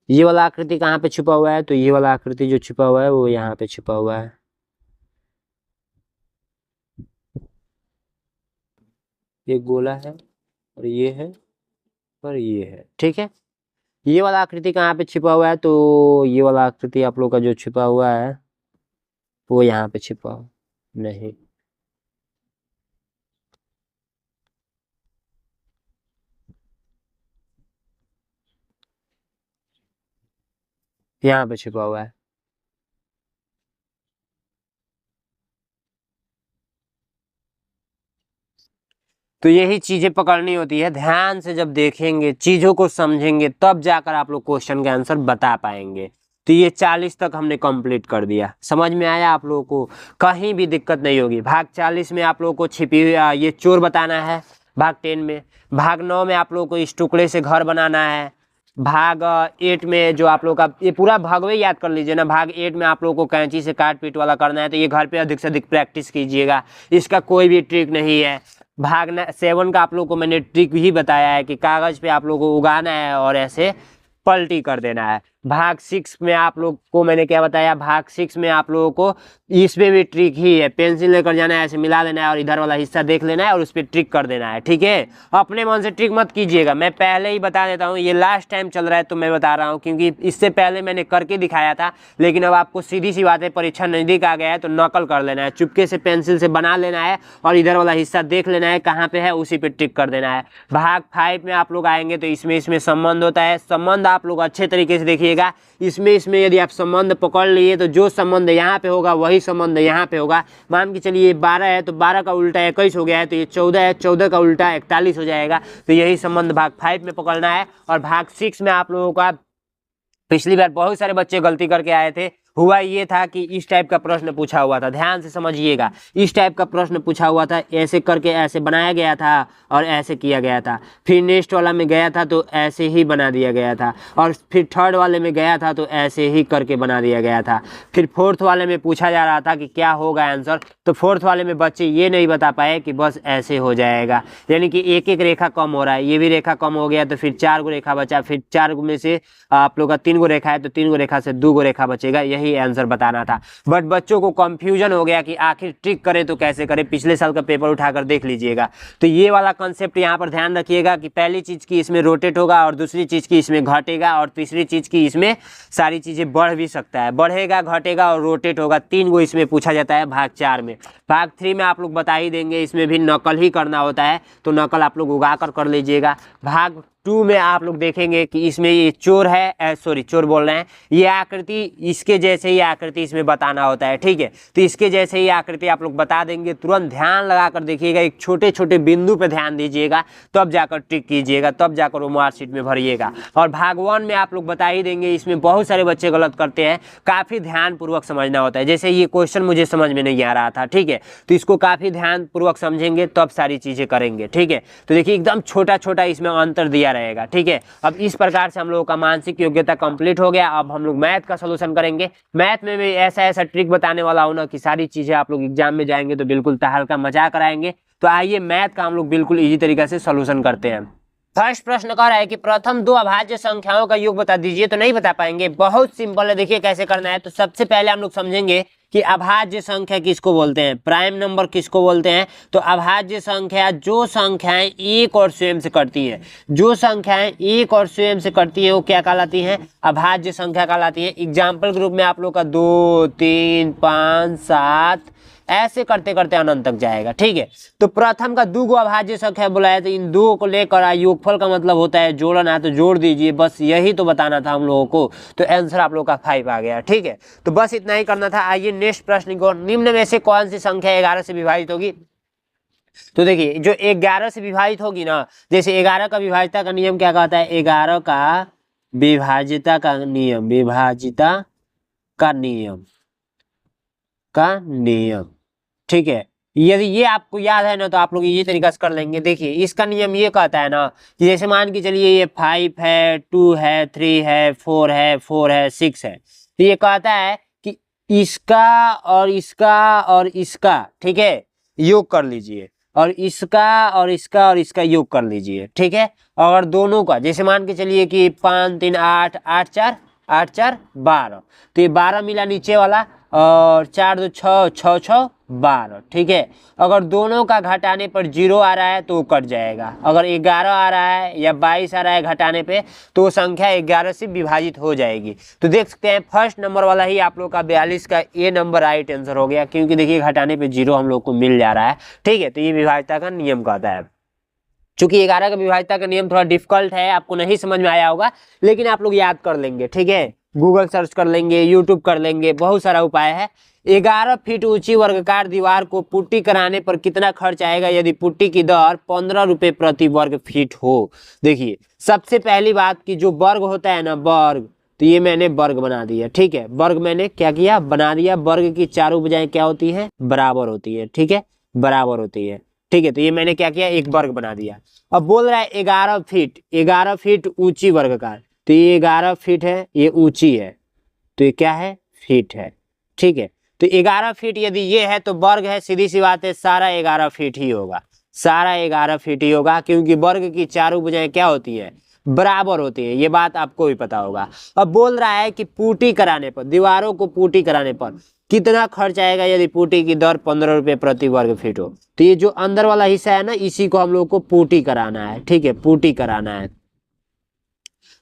Speaker 2: ये वाला आकृति कहाँ पे छुपा हुआ है, तो ये वाला आकृति जो छुपा हुआ है वो यहाँ पे छुपा हुआ है। ये गोला है, और ये है, और ये है, ठीक है। ये वाला आकृति कहाँ पे छिपा हुआ है, तो ये वाला आकृति आप लोग का जो छिपा हुआ है वो यहाँ पे छिपा हो नहीं, यहाँ पे छिपा हुआ है। तो यही चीजें पकड़नी होती है, ध्यान से जब देखेंगे चीजों को समझेंगे तब जाकर आप लोग क्वेश्चन के आंसर बता पाएंगे। तो ये 40 तक हमने कंप्लीट कर दिया, समझ में आया आप लोगों को, कहीं भी दिक्कत नहीं होगी। भाग 40 में आप लोगों को छिपी हुई ये चोर बताना है, भाग 10 में, भाग 9 में आप लोगों को इस टुकड़े से घर बनाना है, भाग 8 में जो आप लोग का ये पूरा भागवे याद कर लीजिए ना, भाग 8 में आप लोगों को कैंची से काट पीट वाला करना है, तो ये घर पे अधिक से अधिक प्रैक्टिस कीजिएगा, इसका कोई भी ट्रिक नहीं है। भाग 7 का आप लोग को मैंने ट्रिक भी बताया है कि कागज पे आप लोग को उगाना है और ऐसे पलटी कर देना है। भाग 6 में आप लोग को मैंने क्या बताया, भाग 6 में आप लोगों को इसमें भी ट्रिक ही है, पेंसिल लेकर जाना है, ऐसे मिला लेना है और इधर वाला हिस्सा देख लेना है और उस पर ट्रिक कर देना है, ठीक है। अपने मन से ट्रिक मत कीजिएगा, मैं पहले ही बता देता हूँ, ये लास्ट टाइम चल रहा है तो मैं बता रहा हूँ, क्योंकि इससे पहले मैंने करके दिखाया था, लेकिन अब आपको सीधी सी बात है, परीक्षा नज़दीक आ गया है तो नकल कर लेना है, चुपके से पेंसिल से बना लेना है और इधर वाला हिस्सा देख लेना है कहाँ पे है, उसी पे ट्रिक कर देना है। भाग 5 में आप लोग आएंगे तो इसमें संबंध होता है, संबंध आप लोग अच्छे तरीके से देखिएगा। इसमें यदि आप संबंध पकड़ लिए तो जो संबंध यहाँ पे होगा वही संबंध यहाँ पे होगा। मान के चलिए 12 है तो 12 का उल्टा 21 हो गया है, तो ये 14 है, 14 का उल्टा 41 हो जाएगा। तो यही संबंध भाग 5 में पकड़ना है। और भाग 6 में आप लोगों का पिछली बार बहुत सारे बच्चे गलती करके आए थे, हुआ ये था कि इस टाइप का प्रश्न पूछा हुआ था, ध्यान से समझिएगा, इस टाइप का प्रश्न पूछा हुआ था, ऐसे करके ऐसे बनाया गया था और ऐसे किया गया था। फिर नेक्स्ट वाला में गया था तो ऐसे ही बना दिया गया था, और फिर थर्ड वाले में गया था तो ऐसे ही करके बना दिया गया था। फिर फोर्थ वाले में पूछा जा रहा था कि क्या होगा आंसर, तो फोर्थ वाले में बच्चे ये नहीं बता पाए कि बस ऐसे हो जाएगा, यानी कि एक एक रेखा कम हो रहा है, ये भी रेखा कम हो गया तो फिर 4 गो रेखा बचा, फिर 4 में से आप लोग का 3 गो रेखा है तो 3 गो रेखा से 2 गो रेखा बचेगा, यही आंसर बताना था। बट बच्चों को कंफ्यूजन हो गया कि आखिर ट्रिक करें तो कैसे करें, पिछले साल का पेपर उठाकर देख लीजिएगा। तो ये वाला कंसेप्ट यहाँ पर ध्यान रखिएगा कि पहली चीज की इसमें रोटेट होगा और दूसरी चीज की इसमें घटेगा और तीसरी चीज की इसमें सारी चीजें बढ़ भी सकता है, बढ़ेगा घटेगा और रोटेट होगा, 3 गो इसमें पूछा जाता है भाग 4 में। भाग 3 में आप लोग बता ही देंगे, इसमें भी नकल ही करना होता है तो नकल आप लोग उगा कर लीजिएगा। भाग 2 में आप लोग देखेंगे कि इसमें ये चोर है, सॉरी चोर बोल रहे हैं, ये आकृति इसके जैसे ही आकृति इसमें बताना होता है, ठीक है। तो इसके जैसे ही आकृति आप लोग बता देंगे, तुरंत ध्यान लगा कर देखिएगा, एक छोटे छोटे बिंदु पे ध्यान दीजिएगा, तब जाकर ट्रिक कीजिएगा, तब जाकर वो मार्कशीट में भरिएगा। और भाग 1 में आप लोग बता ही देंगे, इसमें बहुत सारे बच्चे गलत करते हैं, काफ़ी ध्यानपूर्वक समझना होता है। जैसे ये क्वेश्चन मुझे समझ में नहीं आ रहा था, ठीक है, तो इसको काफ़ी ध्यानपूर्वक समझेंगे तब सारी चीज़ें करेंगे, ठीक है। तो देखिए एकदम छोटा छोटा इसमें अंतर दिया रहेगा, ठीक है। अब इस प्रकार से हम लोगों का मानसिक योग्यता कंप्लीट हो गया। अब हम लोग मैथ का सॉल्यूशन करेंगे। मैथ में भी ऐसा ऐसा ट्रिक बताने वाला हूं ना कि सारी चीजें आप लोग एग्जाम में जाएंगे तो बिल्कुल तहलका मचा कराएंगे। तो आइए मैथ का हम लोग बिल्कुल इजी तरीके से सॉल्यूशन करते हैं। फर्स्ट प्रश्न कह रहा है कि प्रथम 2 अभाज्य संख्याओं का योग बता दीजिए, तो नहीं बता पाएंगे, बहुत सिंपल है, देखिए कैसे करना है। तो सबसे पहले हम लोग समझेंगे कि अभाज्य संख्या किसको बोलते हैं, प्राइम नंबर किसको बोलते हैं। तो अभाज्य संख्या जो संख्याएं एक और स्वयं से करती हैं, जो संख्याएं एक और स्वयं से करती है वो क्या कहलाती हैं, अभाज्य संख्या कहलाती है। एग्जाम्पल ग्रुप में आप लोग का 2, 3, 5, 7 ऐसे करते करते अनंत तक जाएगा, ठीक है। तो प्रथम का 2 गो अभाज्य संख्या बोला है, तो इन 2 को लेकर योगफल का मतलब होता है जोड़ना, तो जोड़ दीजिए, बस यही तो बताना था हम लोगों को। तो आंसर आप लोग का 5 आ गया, ठीक है। तो बस इतना ही करना था। आइए नेक्स्ट प्रश्न को, निम्न में से कौन सी संख्या 11 से विभाजित होगी। तो देखिए जो 11 से विभाजित होगी ना, जैसे 11 का विभाजिता का नियम क्या कहता है, 11 का विभाजिता का नियम, विभाजिता का नियम, ठीक है। यदि ये आपको याद है ना तो आप लोग ये तरीका से कर लेंगे। देखिए इसका नियम ये कहता है ना कि जैसे मान के चलिए ये 5 है, 2 है, 3 है, 4 है, 4 है, 6 है, तो ये कहता है कि इसका और इसका और इसका, ठीक है, योग कर लीजिए, और इसका और इसका और इसका योग कर लीजिए, ठीक है। और दोनों का जैसे मान के चलिए कि 5 3 8 8 4 8 4 12, तो ये 12 मिला नीचे वाला, और 4 2 6 6 6 12, ठीक है। अगर दोनों का घटाने पर 0 आ रहा है तो वो कट जाएगा। अगर 11 आ रहा है या 22 आ रहा है घटाने पे तो वो संख्या 11 से विभाजित हो जाएगी। तो देख सकते हैं फर्स्ट नंबर वाला ही आप लोग का 42 का ए नंबर राइट आंसर हो गया, क्योंकि देखिए घटाने पे 0 हम लोग को मिल जा रहा है, ठीक है। तो ये विभाज्यता का नियम कहता है। चूंकि 11 का विभाज्यता का नियम थोड़ा डिफिकल्ट है, आपको नहीं समझ में आया होगा, लेकिन आप लोग याद कर लेंगे, ठीक है। गूगल सर्च कर लेंगे, यूट्यूब कर लेंगे, बहुत सारा उपाय है। 11 फीट ऊंची वर्गाकार दीवार को पुट्टी कराने पर कितना खर्च आएगा यदि पुट्टी की दर 15 रुपए प्रति वर्ग फीट हो। देखिए सबसे पहली बात कि जो वर्ग होता है ना, वर्ग, तो ये मैंने वर्ग बना दिया, ठीक है। वर्ग मैंने क्या किया, बना दिया। वर्ग की चारों भुजाएं क्या होती है, बराबर होती है, ठीक है, बराबर होती है, ठीक है। तो ये मैंने क्या किया, एक वर्ग बना दिया। अब बोल रहा है 11 फीट, 11 फीट ऊंची वर्गाकार, तो ये 11 फीट है, ये ऊंची है, तो ये क्या है, फीट है, ठीक है। तो 11 फीट यदि ये है तो वर्ग है, सीधी सी बात है, सारा 11 फीट ही होगा, सारा 11 फीट ही होगा, क्योंकि वर्ग की चारों भुजाएं क्या होती है, बराबर होती है। ये बात आपको भी पता होगा। अब बोल रहा है कि पुट्टी कराने पर, दीवारों को पुट्टी कराने पर कितना खर्च आएगा यदि पुट्टी की दर 15 रुपए प्रति वर्ग फीट हो। तो ये जो अंदर वाला हिस्सा है ना, इसी को हम लोग को पुट्टी कराना है, ठीक है, पुट्टी कराना है।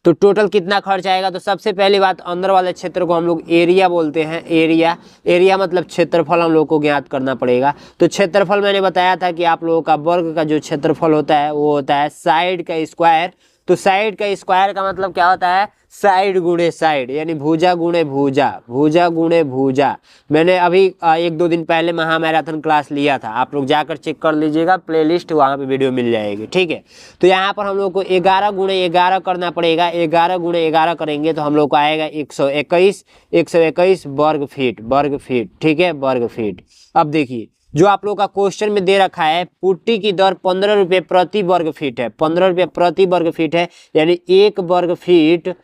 Speaker 2: तो टोटल कितना खर्च आएगा, तो सबसे पहली बात अंदर वाले क्षेत्र को हम लोग एरिया बोलते हैं। एरिया, एरिया मतलब क्षेत्रफल हम लोग को ज्ञात करना पड़ेगा। तो क्षेत्रफल मैंने बताया था कि आप लोगों का वर्ग का जो क्षेत्रफल होता है वो होता है साइड का स्क्वायर। तो साइड का स्क्वायर का मतलब क्या होता है, साइड गुणे साइड, यानी भुजा गुणे भुजा, भुजा गुणे भुजा। मैंने अभी 1-2 दिन पहले महामैराथन क्लास लिया था, आप लोग जाकर चेक कर लीजिएगा, प्लेलिस्ट वहाँ पे वीडियो मिल जाएगी, ठीक है। तो यहाँ पर हम लोग को 11 गुणे 11 करना पड़ेगा। 11 गुणे 11 करेंगे तो हम लोग को आएगा 121 वर्ग फीट, वर्ग फीट, ठीक है, वर्ग फीट। अब देखिए जो आप लोग का क्वेश्चन में दे रखा है, पुट्टी की दर 15 रुपये प्रति वर्ग फीट है, 15 रुपये प्रति वर्ग फीट है, यानी 1 वर्ग फीट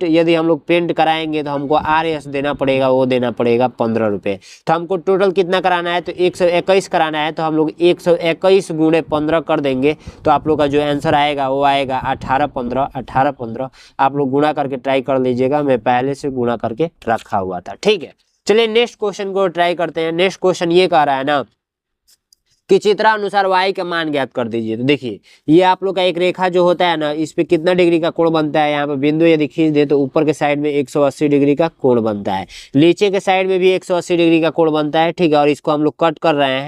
Speaker 2: यदि हम लोग पेंट कराएंगे तो हमको RS देना पड़ेगा, वो देना पड़ेगा 15 रुपये। तो हमको टोटल कितना कराना है, तो 121 कराना है। तो हम लोग 121 गुणे 15 कर देंगे, तो आप लोग का जो आंसर आएगा वो आएगा 1815। आप लोग गुणा करके ट्राई कर लीजिएगा, मैं पहले से गुणा करके रखा हुआ था, ठीक है। चलिए नेक्स्ट क्वेश्चन को ट्राई करते हैं। नेक्स्ट क्वेश्चन ये कह रहा है ना कि चित्रानुसार y का मान ज्ञात कर दीजिए। तो देखिए ये आप लोग का एक रेखा जो होता है ना, इस पे कितना डिग्री का कोण बनता है, यहाँ पे बिंदु यदि खींच दे तो ऊपर के साइड में 180 डिग्री का कोण बनता है, नीचे के साइड में भी 180 डिग्री का कोण बनता है, ठीक है। और इसको हम लोग कट कर रहे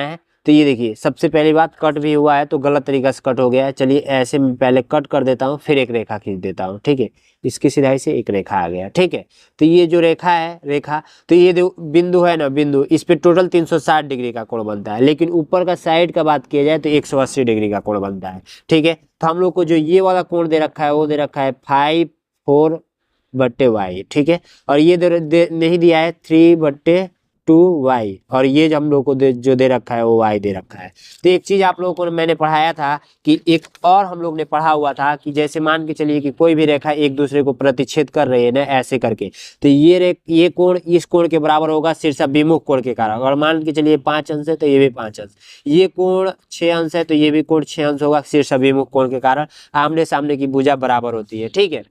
Speaker 2: हैं। तो ये देखिए सबसे पहली बात कट भी हुआ है, तो गलत तरीका से कट हो गया है। चलिए ऐसे मैं पहले कट कर देता हूँ, फिर एक रेखा खींच देता हूँ, ठीक है। इसकी सिधाई से एक रेखा आ गया, ठीक है। तो ये जो रेखा है, रेखा, तो ये जो बिंदु है ना, बिंदु, इस पे टोटल 360 डिग्री का कोण बनता है, लेकिन ऊपर का साइड का बात किया जाए तो 180 डिग्री का कोण बनता है, ठीक है। तो हम लोग को जो ये वाला कोण दे रखा है वो दे रखा है 5/4y, ठीक है। और ये नहीं दिया है 3/2y, और ये जो हम लोग को जो दे रखा है वो y दे रखा है। तो एक चीज आप लोगों को मैंने पढ़ाया था कि एक और हम लोग ने पढ़ा हुआ था कि जैसे मान के चलिए कि कोई भी रेखा एक दूसरे को प्रतिच्छेद कर रही है ना, ऐसे करके, तो ये कोण इस कोण के बराबर होगा शीर्षाभिमुख कोण के कारण। अगर मान के चलिए 5 अंश है तो ये भी 5 अंश, ये कोण 6 अंश है तो ये भी कोण 6 अंश होगा शीर्षाभिमुख कोण के कारण। आमने सामने की भुजा बराबर होती है, ठीक है।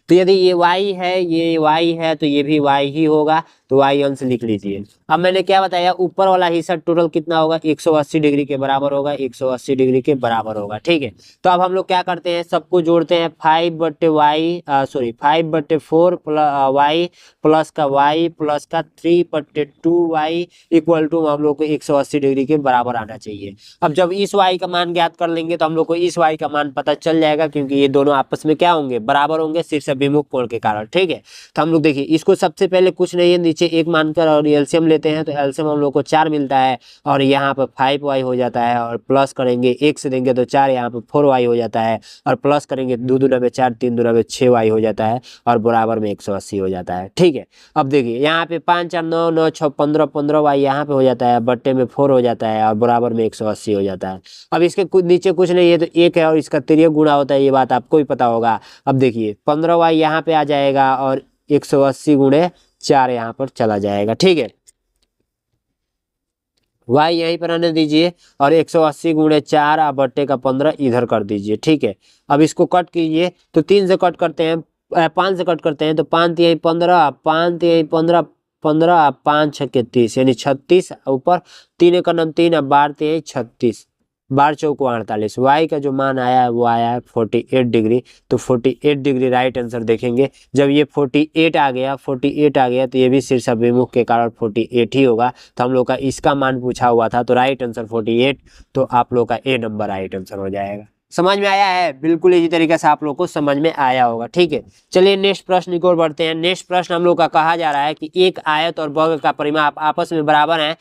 Speaker 2: तो यदि ये y है, ये y है, तो ये भी y ही होगा, तो y अंश लिख लीजिए। अब मैंने क्या बताया, ऊपर वाला हिस्सा टोटल कितना होगा, 180 डिग्री के बराबर होगा, 180 डिग्री के बराबर होगा, ठीक है। तो अब हम लोग क्या करते हैं, सबको जोड़ते हैं, 5/4 y प्लस का y प्लस का 3/2y इक्वल टू हम लोग को 180 डिग्री के बराबर आना चाहिए। अब जब इस y का मान ज्ञात कर लेंगे तो हम लोग को इस y का मान पता चल जाएगा, क्योंकि ये दोनों आपस में क्या होंगे, बराबर होंगे शीर्षाभिमुख कोण के कारण, ठीक है। तो हम लोग देखिए इसको सबसे पहले कुछ नहीं है, नीचे 1 मानकर और एलसीएम लेते हैं, तो एलसीएम हम लोग को 4 मिलता है, और यहाँ पर 5y हो जाता है, और प्लस करेंगे 1 से देंगे तो 4, यहाँ पर 4y हो जाता है, और प्लस करेंगे 2 दूना में 4, 3 दूना में 6y हो जाता है, और बराबर में 180 हो जाता है, ठीक है। अब देखिए यहाँ पे 5 4 9 9 6 15 15y यहाँ पे हो जाता है, बट्टे में 4 हो जाता है, और बराबर में 180 हो जाता है। अब इसके नीचे कुछ नहीं है तो 1 है, और इसका तिर्यक गुणा होता है, ये बात आपको भी पता होगा। अब देखिए 15y यहाँ पे आ जाएगा, और 180 गुणे 4 यहाँ पर चला जाएगा, ठीक है। y यहीं पर आने दीजिए, और 180 गुणे 4 बट्टे का 15 इधर कर दीजिए, ठीक है। अब इसको कट कीजिए, तो 3 से कट करते हैं, 5 से कट करते हैं, तो 5 3 15, 5 3 15, 15 और 5 छक्के 30 यानी 36, ऊपर 3 एकड़ 3 और 12 3 36, 12 चौको 48। वाई का जो मान आया है वो आया है 48 डिग्री। तो 48 डिग्री राइट आंसर देखेंगे। जब ये 48 आ गया, 48 आ गया तो ये भी शीर्ष अभिमुख के कारण 48 ही होगा। तो हम लोग का इसका मान पूछा हुआ था, तो राइट आंसर 48। तो आप लोग का ए नंबर राइट आंसर हो जाएगा। समझ में आया है? बिल्कुल इसी तरीके से आप लोग को समझ में आया होगा। ठीक है, चलिए नेक्स्ट प्रश्न की ओर बढ़ते हैं। नेक्स्ट प्रश्न हम लोग का कहा जा रहा है कि एक आयत और वर्ग का परिमाप आपस में बराबर है,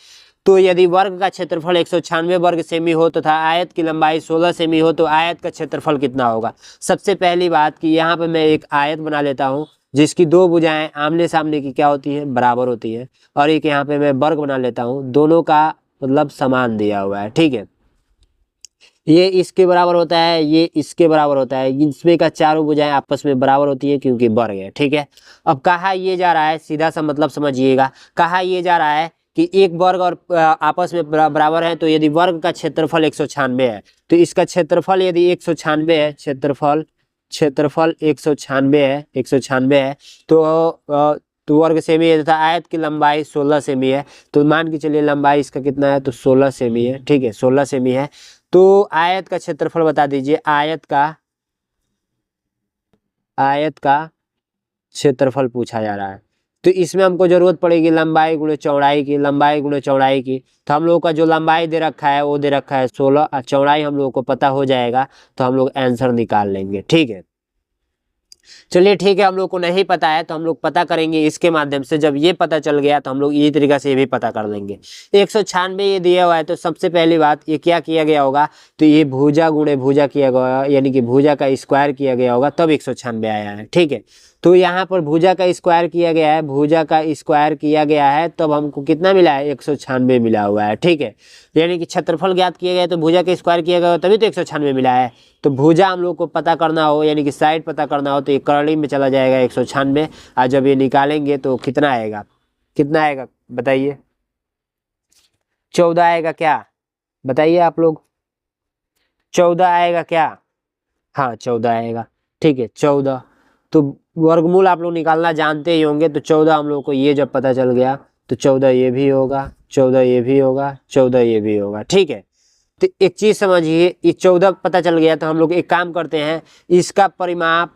Speaker 2: तो यदि वर्ग का क्षेत्रफल 196 वर्ग सेमी हो तथा आयत की लंबाई 16 सेमी हो तो आयत का क्षेत्रफल कितना होगा। सबसे पहली बात कि यहाँ पे मैं एक आयत बना लेता हूँ जिसकी दो भुजाएं आमने सामने की क्या होती है, बराबर होती है। और एक यहाँ पे मैं वर्ग बना लेता हूँ, दोनों का मतलब समान दिया हुआ है। ठीक है, ये इसके बराबर होता है, ये इसके बराबर होता है, इसमें का चारों भुजाएं आपस में बराबर होती है क्योंकि वर्ग है। ठीक है, अब कहा ये जा रहा है, सीधा सा मतलब समझिएगा, कहा ये जा रहा है कि एक वर्ग और आपस में बराबर है, तो यदि वर्ग का क्षेत्रफल 196 है तो इसका क्षेत्रफल यदि 196 है, क्षेत्रफल 196 है, 196 है, तो वर्ग सेमी है तथा आयत की लंबाई 16 सेमी है। तो मान के चलिए लंबाई इसका कितना है, तो 16 सेमी है। ठीक है, 16 सेमी है। तो आयत का क्षेत्रफल बता दीजिए, आयत का क्षेत्रफल पूछा जा रहा है। तो इसमें हमको जरूरत पड़ेगी लंबाई गुणे चौड़ाई की, लंबाई गुणे चौड़ाई की। तो हम लोग का जो लंबाई दे रखा है वो दे रखा है 16 और चौड़ाई हम लोग को पता हो जाएगा, तो हम लोग आंसर निकाल लेंगे। ठीक है, चलिए ठीक है, हम लोग को नहीं पता है तो हम लोग पता करेंगे इसके माध्यम से। जब ये पता चल गया तो हम लोग इसी तरीके से ये भी पता कर लेंगे। 196 ये दिया हुआ है, तो सबसे पहली बात ये क्या किया गया होगा, तो ये भुजा गुणे भुजा किया गया, यानी कि भुजा का स्क्वायर किया गया होगा तब 196 आया है। ठीक है, तो यहाँ पर भुजा का स्क्वायर किया गया है, भुजा का स्क्वायर किया गया है, तब हमको कितना मिला है, 196 मिला हुआ है। ठीक है, यानी कि क्षेत्रफल ज्ञात किया गया तो भुजा का स्क्वायर किया गया तभी तो 196 मिला है। तो भुजा हम लोग को पता करना हो, यानी कि साइड पता करना हो, तो ये करली में चला जाएगा 196। और जब ये निकालेंगे तो कितना आएगा, कितना आएगा बताइए, 14 आएगा क्या, बताइए आप लोग, 14 आएगा क्या? हाँ 14 आएगा। ठीक है, 14। तो वर्गमूल आप लोग निकालना जानते ही होंगे, तो 14 हम लोग को ये जब पता चल गया तो 14 ये भी होगा, 14 ये भी होगा, 14 ये भी होगा। ठीक है, तो एक चीज समझिए, ये 14 पता चल गया तो हम लोग एक काम करते हैं, इसका परिमाप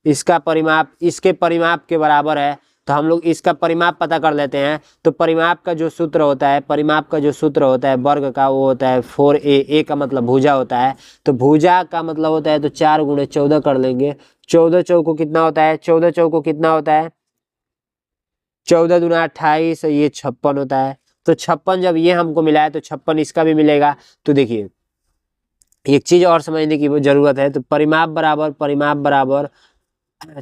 Speaker 2: इसके परिमाप के बराबर है, तो हम लोग इसका परिमाप पता कर लेते हैं। तो परिमाप का जो सूत्र होता है वर्ग का, वो होता है 4a। का मतलब भुजा होता है, तो भुजा का मतलब होता है तो 4 गुणे 14 कर लेंगे। 14 चौको कितना होता है, 14 चौको कितना होता है, 14 दूना 28, ये 56 होता है। तो 56 जब ये हमको मिला है तो 56 इसका भी मिलेगा। तो देखिए एक चीज और समझने की जरूरत है, तो परिमाप बराबर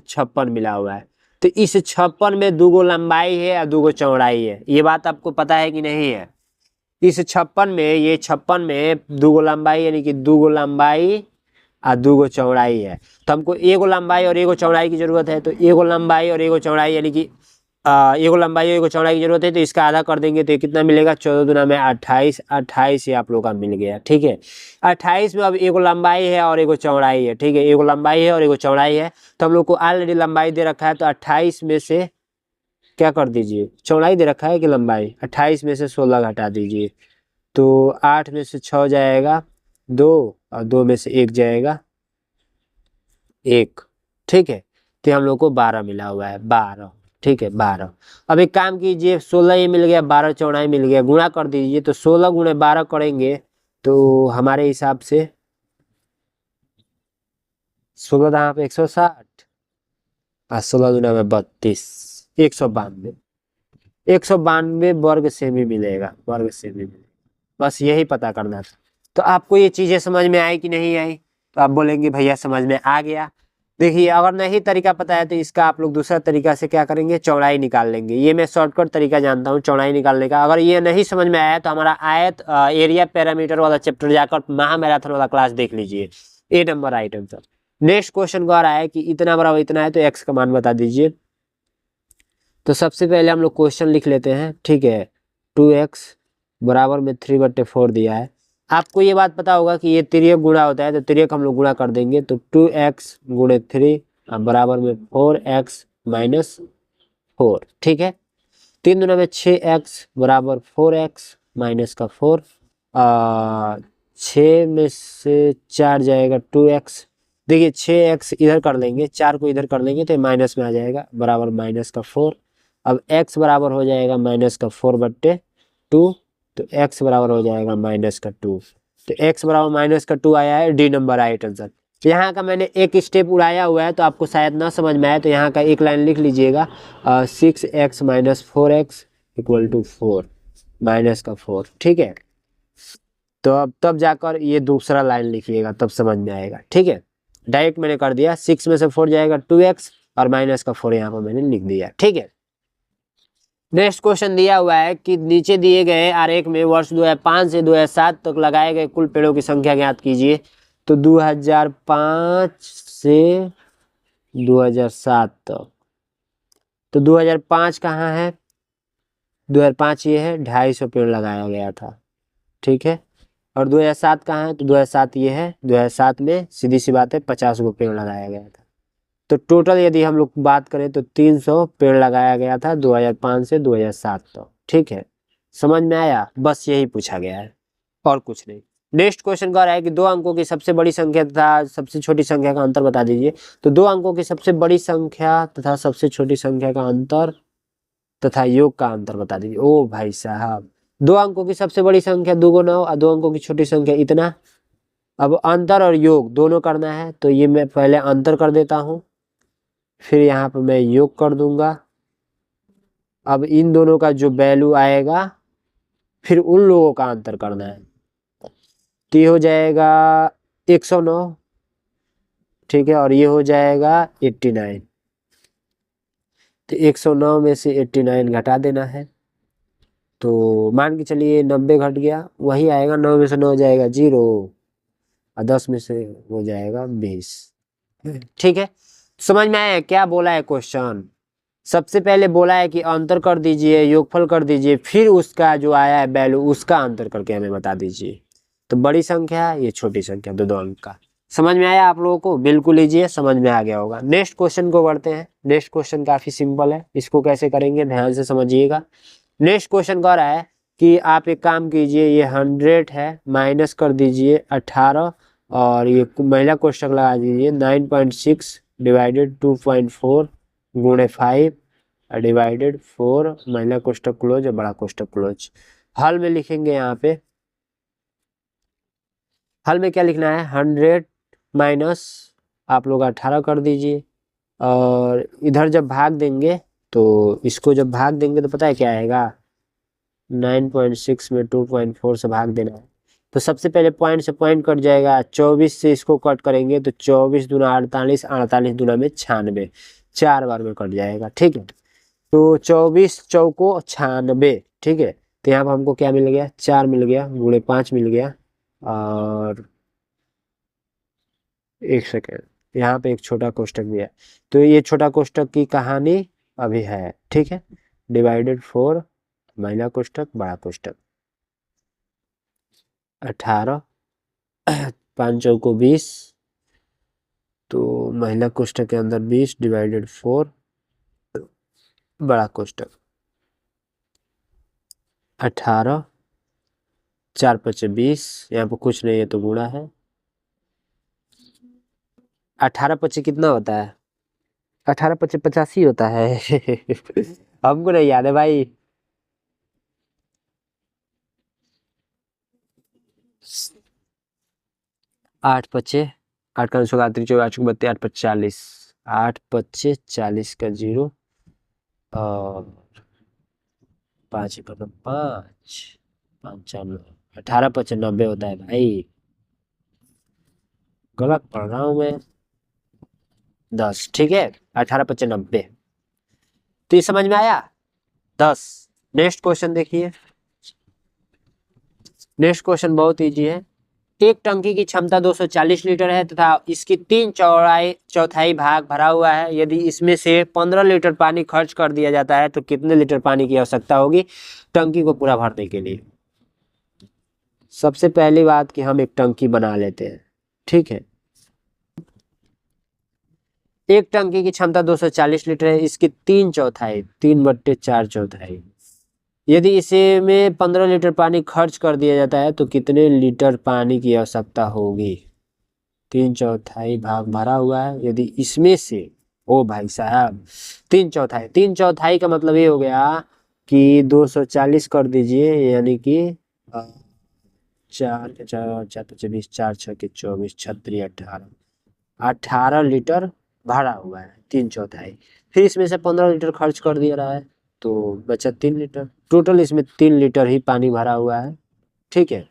Speaker 2: 56 मिला हुआ है। तो इस 56 में 2 लंबाई है और 2 चौड़ाई है, ये बात आपको पता है कि नहीं है? इस 56 में 2 लंबाई, यानी कि 2 लंबाई और 2 चौड़ाई है। तो हमको 1 लंबाई और 1 चौड़ाई की जरूरत है, तो 1 लंबाई और 1 चौड़ाई, यानी कि 1 लंबाई और 1 चौड़ाई की जरूरत है, तो इसका आधा कर देंगे तो कितना मिलेगा, 14 दूना में 28, 28 ये आप लोग का मिल गया। ठीक है, 28 में अब 1 लंबाई है और 1 चौड़ाई है। ठीक है, 1 लंबाई है और 1 चौड़ाई है, तो हम लोग को ऑलरेडी लंबाई दे रखा है, तो 28 में से क्या कर दीजिए, चौड़ाई दे रखा है कि लंबाई, 28 में से 16 घटा दीजिए, तो 8 में से 6 जाएगा 2 और 2 में से 1 जाएगा 1। ठीक है, तो हम लोग को 12 मिला हुआ है, 12। ठीक है, 12। अब एक काम कीजिए, 16 ये मिल गया, 12 चौड़ाई मिल गया, गुणा कर दीजिए, तो 16 गुणे 12 करेंगे तो हमारे हिसाब से 16 यहाँ पे 160 और 16 दूना में 32, 192, 192 वर्ग सेमी मिलेगा, वर्ग सेमी मिलेगा। बस यही पता करना था। तो आपको ये चीजें समझ में आई कि नहीं आई? तो आप बोलेंगे भैया समझ में आ गया। देखिए अगर नहीं तरीका पता है तो इसका आप लोग दूसरा तरीका से क्या करेंगे, चौड़ाई निकाल लेंगे। ये मैं शॉर्टकट तरीका जानता हूँ चौड़ाई निकालने का। अगर ये नहीं समझ में आया तो हमारा आयत एरिया पैरामीटर वाला चैप्टर जाकर महामैराथन वाला क्लास देख लीजिए। A number right answer. Next question को आ रहा है कि इतना बराबर इतना है तो एक्स का मान बता दीजिए। तो सबसे पहले हम लोग क्वेश्चन लिख लेते हैं। ठीक है, 2x बराबर में 3/4 दिया है। आपको ये बात पता होगा कि ये तिर्यक गुणा होता है, तो तिर्यक हम लोग गुणा कर देंगे, तो 2x गुणे 3 बराबर में 4x - 4। ठीक है, 3 दूना में 6x बराबर 4x माइनस का 4, 6 में से 4 जाएगा 2x। देखिए 6x इधर कर लेंगे, 4 को इधर कर लेंगे तो माइनस में आ जाएगा, बराबर माइनस का 4। अब x बराबर हो जाएगा माइनस का 4/2, तो x बराबर हो जाएगा माइनस का 2। तो x बराबर माइनस का 2 आया है, डी नंबर राइट आंसर। यहाँ का मैंने एक स्टेप उड़ाया हुआ है तो आपको शायद ना समझ में आए, तो यहाँ का एक लाइन लिख लीजिएगा, 6x minus 4x equal to 4 minus का 4, ठीक है। तो अब तब जाकर ये दूसरा लाइन लिखिएगा, तब समझ में आएगा, ठीक है। डायरेक्ट मैंने कर दिया, 6 में से 4 जाएगा 2x और माइनस का 4 यहाँ पर मैंने लिख दिया, ठीक है। नेक्स्ट क्वेश्चन दिया हुआ है कि नीचे दिए गए आरेख में वर्ष 2005 से 2007 तक लगाए गए कुल पेड़ों की संख्या ज्ञात कीजिए। तो 2005 से 2007 तक, तो 2005 कहाँ है, 2005 ये है, 250 पेड़ लगाया गया था, ठीक है। और 2007 कहाँ है, तो 2007 ये है, 2007 में सीधी सी बात है 50 गो पेड़ लगाया गया था। तो टोटल यदि हम लोग बात करें तो 300 पेड़ लगाया गया था 2005 से 2007 तक, ठीक है। समझ में आया, बस यही पूछा गया है और कुछ नहीं। नेक्स्ट क्वेश्चन कह रहा है कि 2 अंकों की सबसे बड़ी संख्या तथा सबसे छोटी संख्या का अंतर बता दीजिए। तो 2 अंकों की सबसे बड़ी संख्या तथा सबसे छोटी संख्या का अंतर तथा योग का अंतर बता दीजिए। ओ भाई साहब, 2 अंकों की सबसे बड़ी संख्या 2 गुना 9 और 2 अंकों की छोटी संख्या इतना। अब अंतर और योग दोनों करना है, तो ये मैं पहले अंतर कर देता हूँ, फिर यहाँ पर मैं योग कर दूंगा। अब इन दोनों का जो वैल्यू आएगा फिर उन लोगों का अंतर करना है, तो ये हो जाएगा 109, ठीक है, और ये हो जाएगा 89। तो 109 में से 89 घटा देना है, तो मान के चलिए 90 घट गया, वही आएगा, 9 में से 9 जाएगा 0 और 10 में से हो जाएगा 20, ठीक है। समझ में आया क्या बोला है क्वेश्चन। सबसे पहले बोला है कि अंतर कर दीजिए, योगफल कर दीजिए, फिर उसका जो आया है वैल्यू उसका अंतर करके हमें बता दीजिए। तो बड़ी संख्या, ये छोटी संख्या, 2 अंक का। समझ में आया आप लोगों को, बिल्कुल लीजिए, समझ में आ गया होगा। नेक्स्ट क्वेश्चन को बढ़ते हैं। नेक्स्ट क्वेश्चन काफी सिंपल है, इसको कैसे करेंगे ध्यान से समझिएगा। नेक्स्ट क्वेश्चन कह रहा है कि आप एक काम कीजिए, ये 100 है, माइनस कर दीजिए 18 और ये महिला कोष्ठक लगा दीजिए, 9.6 डिवाइडेड 2.4 गुणे 5 डिवाइडेड 4 महिला कोष्ठक क्लोज और बड़ा कोष्ठक क्लोज। हल में लिखेंगे, यहाँ पे हल में क्या लिखना है, 100 माइनस आप लोग 18 कर दीजिए, और इधर जब भाग देंगे तो इसको जब भाग देंगे तो पता है क्या आएगा, 9.6 में 2.4 से भाग देना है। तो सबसे पहले पॉइंट से पॉइंट कट जाएगा, 24 से इसको कट करेंगे तो 24 दूना 48, 48 दूना में 96, 4 बार में कट जाएगा, ठीक है। तो 24 चौको 96, ठीक है। तो यहाँ पर हमको क्या मिल गया, 4 मिल गया, गुणे 5 मिल गया, और एक सेकेंड, यहाँ पे एक छोटा कोष्ठक भी है, तो ये छोटा कोष्ठक की कहानी अभी है, ठीक है। डिवाइडेड 4 महिला कोष्ठक बड़ा कोष्ठक, 18 5 चौको 20, तो महिला कोष्ठक के अंदर 20 डिवाइडेड 4 बड़ा कोष्ठक, 18 4 5 20, यहाँ पर कुछ नहीं है तो गुणा है, 18 25 कितना होता है, 18 25 85 होता है हमको नहीं याद है भाई। 8 25 8 का 34 8 32 8 40, 8 25 40 का 0 और 5 5 5 18 25 90 होता है भाई, गलत पढ़ रहा हूँ मैं, 10, ठीक है। 18 25 90, तो ये समझ में आया 10। नेक्स्ट क्वेश्चन देखिए। नेक्स्ट क्वेश्चन बहुत इजी है। एक टंकी की क्षमता 240 लीटर है तथा इसकी 3 चौथाई भाग भरा हुआ है। यदि इसमें से 15 लीटर पानी खर्च कर दिया जाता है तो कितने लीटर पानी की आवश्यकता होगी टंकी को पूरा भरने के लिए। सबसे पहली बात कि हम एक टंकी बना लेते हैं, ठीक है। एक टंकी की क्षमता 240 लीटर है, इसकी 3 चौथाई 3/4 चौथाई यदि इसे में 15 लीटर पानी खर्च कर दिया जाता है तो कितने लीटर पानी की आवश्यकता होगी? 3/4 भाग भरा हुआ है, यदि इसमें से, ओ भाई साहब, 3/4, 3/4 का मतलब ये हो गया कि 240 कर दीजिए, यानी कि 4 4 4 24, 4 6 24, 36 18 लीटर भरा हुआ है 3/4। फिर इसमें से 15 लीटर खर्च कर दिया रहा है तो बचा 3 लीटर। टोटल इसमें 3 लीटर ही पानी भरा हुआ है, ठीक है।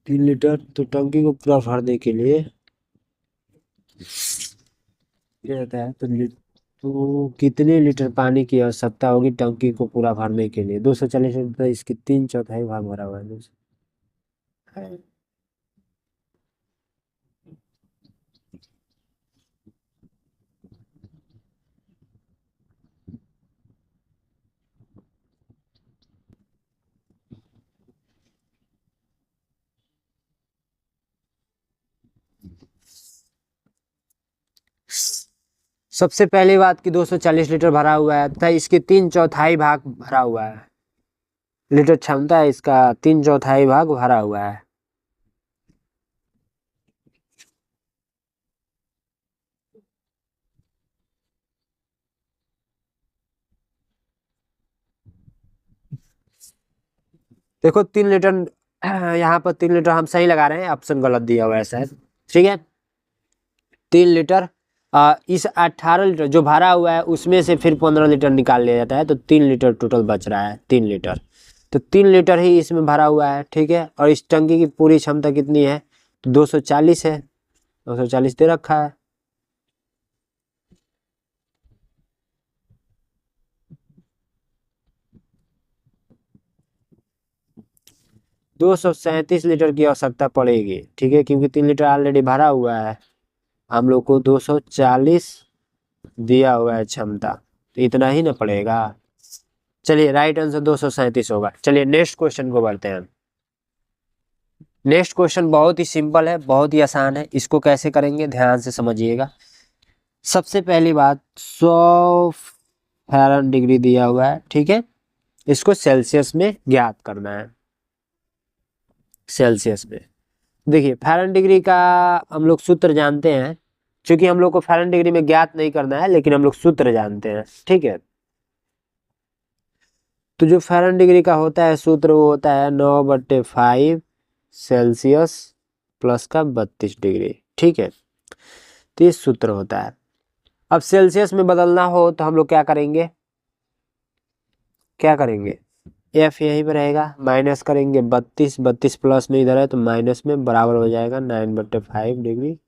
Speaker 2: 3 लीटर तो टंकी को पूरा भरने के लिए क्या रहता है, तो कितने लीटर पानी की आवश्यकता होगी टंकी को पूरा भरने के लिए? 240 लीटर, इसकी 3/4 भाग भरा हुआ है है। सबसे पहली बात कि 240 लीटर भरा हुआ है तथा इसके 3/4 भाग भरा हुआ है। लीटर क्षमता है इसका, 3/4 भाग भरा हुआ है। देखो 3 लीटर, यहाँ पर 3 लीटर हम सही लगा रहे हैं, ऑप्शन गलत दिया हुआ है शायद, ठीक है। 3 लीटर, इस 18 लीटर जो भरा हुआ है उसमें से फिर 15 लीटर निकाल लिया जाता है तो 3 लीटर टोटल बच रहा है, 3 लीटर। तो 3 लीटर ही इसमें भरा हुआ है, ठीक है। और इस टंकी की पूरी क्षमता कितनी है? तो 240 है, 240 दे रखा है। दो सौ 37 लीटर की आवश्यकता पड़ेगी, ठीक है, क्योंकि 3 लीटर ऑलरेडी भरा हुआ है। हम लोग को 240 दिया हुआ है क्षमता, तो इतना ही ना पड़ेगा। चलिए राइट आंसर 237 होगा। चलिए नेक्स्ट क्वेश्चन को बढ़ते हैं। नेक्स्ट क्वेश्चन बहुत ही सिंपल है, बहुत ही आसान है। इसको कैसे करेंगे ध्यान से समझिएगा। सबसे पहली बात, 100 फैरन डिग्री दिया हुआ है, ठीक है। इसको सेल्सियस में ज्ञात करना है। सेल्सियस में देखिए फैरन डिग्री का हम लोग सूत्र जानते हैं, क्योंकि हम लोग को फैरन डिग्री में ज्ञात नहीं करना है, लेकिन हम लोग सूत्र जानते हैं, ठीक है। तो जो फैरन डिग्री का होता है सूत्र, वो होता है 9/5 सेल्सियस प्लस का 32 डिग्री, ठीक है। तो ये सूत्र होता है। अब सेल्सियस में बदलना हो तो हम लोग क्या करेंगे, एफ यहीं पर रहेगा, माइनस करेंगे 32, 32 प्लस में इधर है तो माइनस में बराबर हो जाएगा 9/5 डिग्री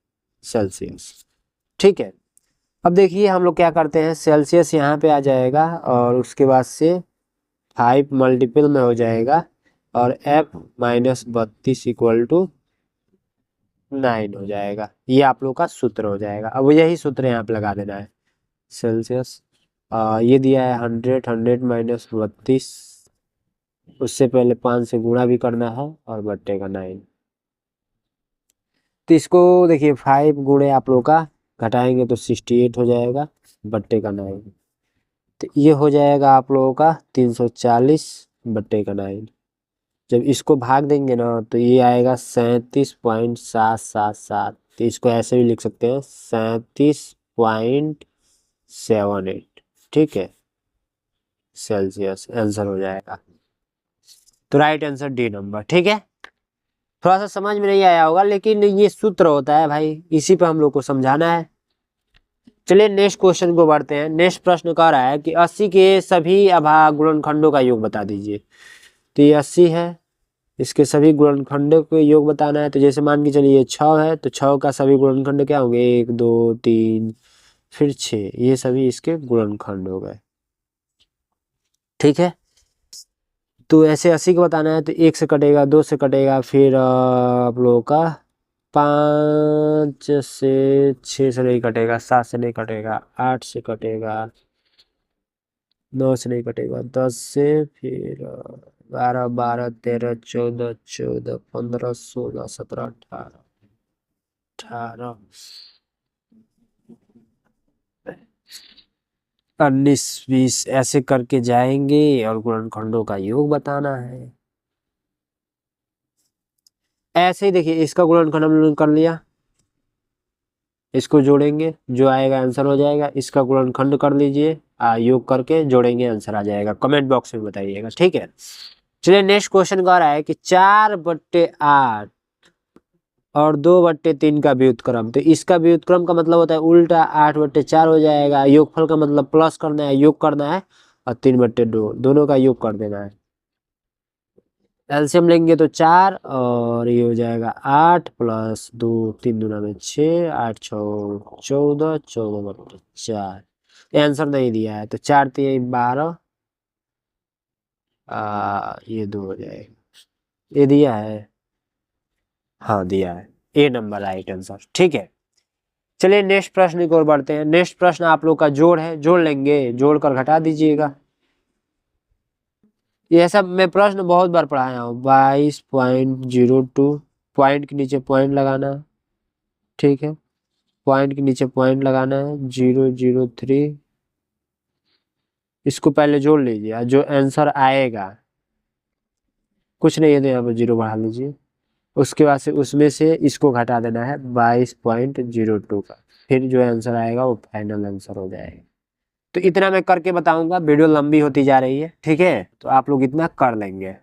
Speaker 2: सेल्सियस, ठीक है। अब देखिए हम लोग क्या करते हैं, सेल्सियस यहाँ पे आ जाएगा और उसके बाद से 5 मल्टीपल में हो जाएगा और f -32 इक्वल टू 9 हो जाएगा। ये आप लोग का सूत्र हो जाएगा। अब यही सूत्र यहाँ पे लगा देना है। सेल्सियस ये दिया है 100, 100 - 32, उससे पहले 5 से गुणा भी करना है और बट्टे का 9। तो इसको देखिए 5 गुणे आप लोग का घटाएंगे तो 68 हो जाएगा, बट्टे का 9। तो ये हो जाएगा आप लोगों का 340 बट्टे का 9। जब इसको भाग देंगे ना तो ये आएगा 37.777। तो इसको ऐसे भी लिख सकते हैं 37.78, ठीक है, सेल्सियस आंसर हो जाएगा। तो राइट आंसर डी नंबर, ठीक है। थोड़ा सा समझ में नहीं आया होगा, लेकिन ये सूत्र होता है भाई, इसी पे हम लोग को समझाना है। चलिए नेक्स्ट क्वेश्चन को बढ़ते हैं। नेक्स्ट प्रश्न कह रहा है कि 80 के सभी अभाज्य गुणनखंडों का योग बता दीजिए। तो ये 80 है, इसके सभी गुणनखंडों के योग बताना है। तो जैसे मान के चलिए 6 है, तो 6 का सभी गुणनखंड क्या होंगे, 1 2 3 फिर 6, ये सभी इसके गुणनखंड हो गए, ठीक है। तो ऐसे 80 का बताना है तो 1 से कटेगा, 2 से कटेगा, फिर आप लोगों का 5 से 6 से नहीं कटेगा, 7 से नहीं कटेगा, 8 से कटेगा, 9 से नहीं कटेगा, 10 से, फिर 12 12 13 14 14 15 16 17 18 18 19 20 ऐसे करके जाएंगे और गुणनखंडों का योग बताना है। ऐसे ही देखिए, इसका गुणनखंड हम लोगों ने कर लिया, इसको जोड़ेंगे, जो आएगा आंसर हो जाएगा। इसका गुणनखंड कर लीजिए, योग करके जोड़ेंगे, आंसर आ जाएगा। कमेंट बॉक्स में बताइएगा, ठीक है। चलिए नेक्स्ट क्वेश्चन कह रहा है कि 4/8 और 2/3 का व्युत्क्रम। तो इसका व्युत्क्रम का मतलब होता है उल्टा, 8/4 हो जाएगा। योगफल का मतलब प्लस करना है, योग करना है, और 3/2 दोनों का योग कर देना है। एलसीएम लेंगे तो 4 और ये हो जाएगा 8 प्लस 2, 3 दूना में 6, 8 6 14, 14/4। आंसर नहीं दिया है तो 4 3 12, ये 2 हो जाएगा। ये दिया है, हाँ दिया है। ए नंबर राइट आंसर, ठीक है। चलिए नेक्स्ट प्रश्न की ओर बढ़ते हैं। नेक्स्ट प्रश्न आप लोग का जोड़ है, जोड़ लेंगे, जोड़ कर घटा दीजिएगा। ये सब मैं प्रश्न बहुत बार पढ़ाया हूँ। 22.02, पॉइंट के नीचे पॉइंट लगाना, ठीक है, पॉइंट के नीचे पॉइंट लगाना है। 003, इसको पहले जोड़ लीजिए और जो आंसर आएगा, कुछ नहीं है तो यहाँ पर 0 बढ़ा लीजिए। उसके बाद से उसमें से इसको घटा देना है 22.02 का, फिर जो आंसर आएगा वो फाइनल आंसर हो जाएगा। तो इतना मैं करके बताऊंगा, वीडियो लंबी होती जा रही है, ठीक है, तो आप लोग इतना कर लेंगे।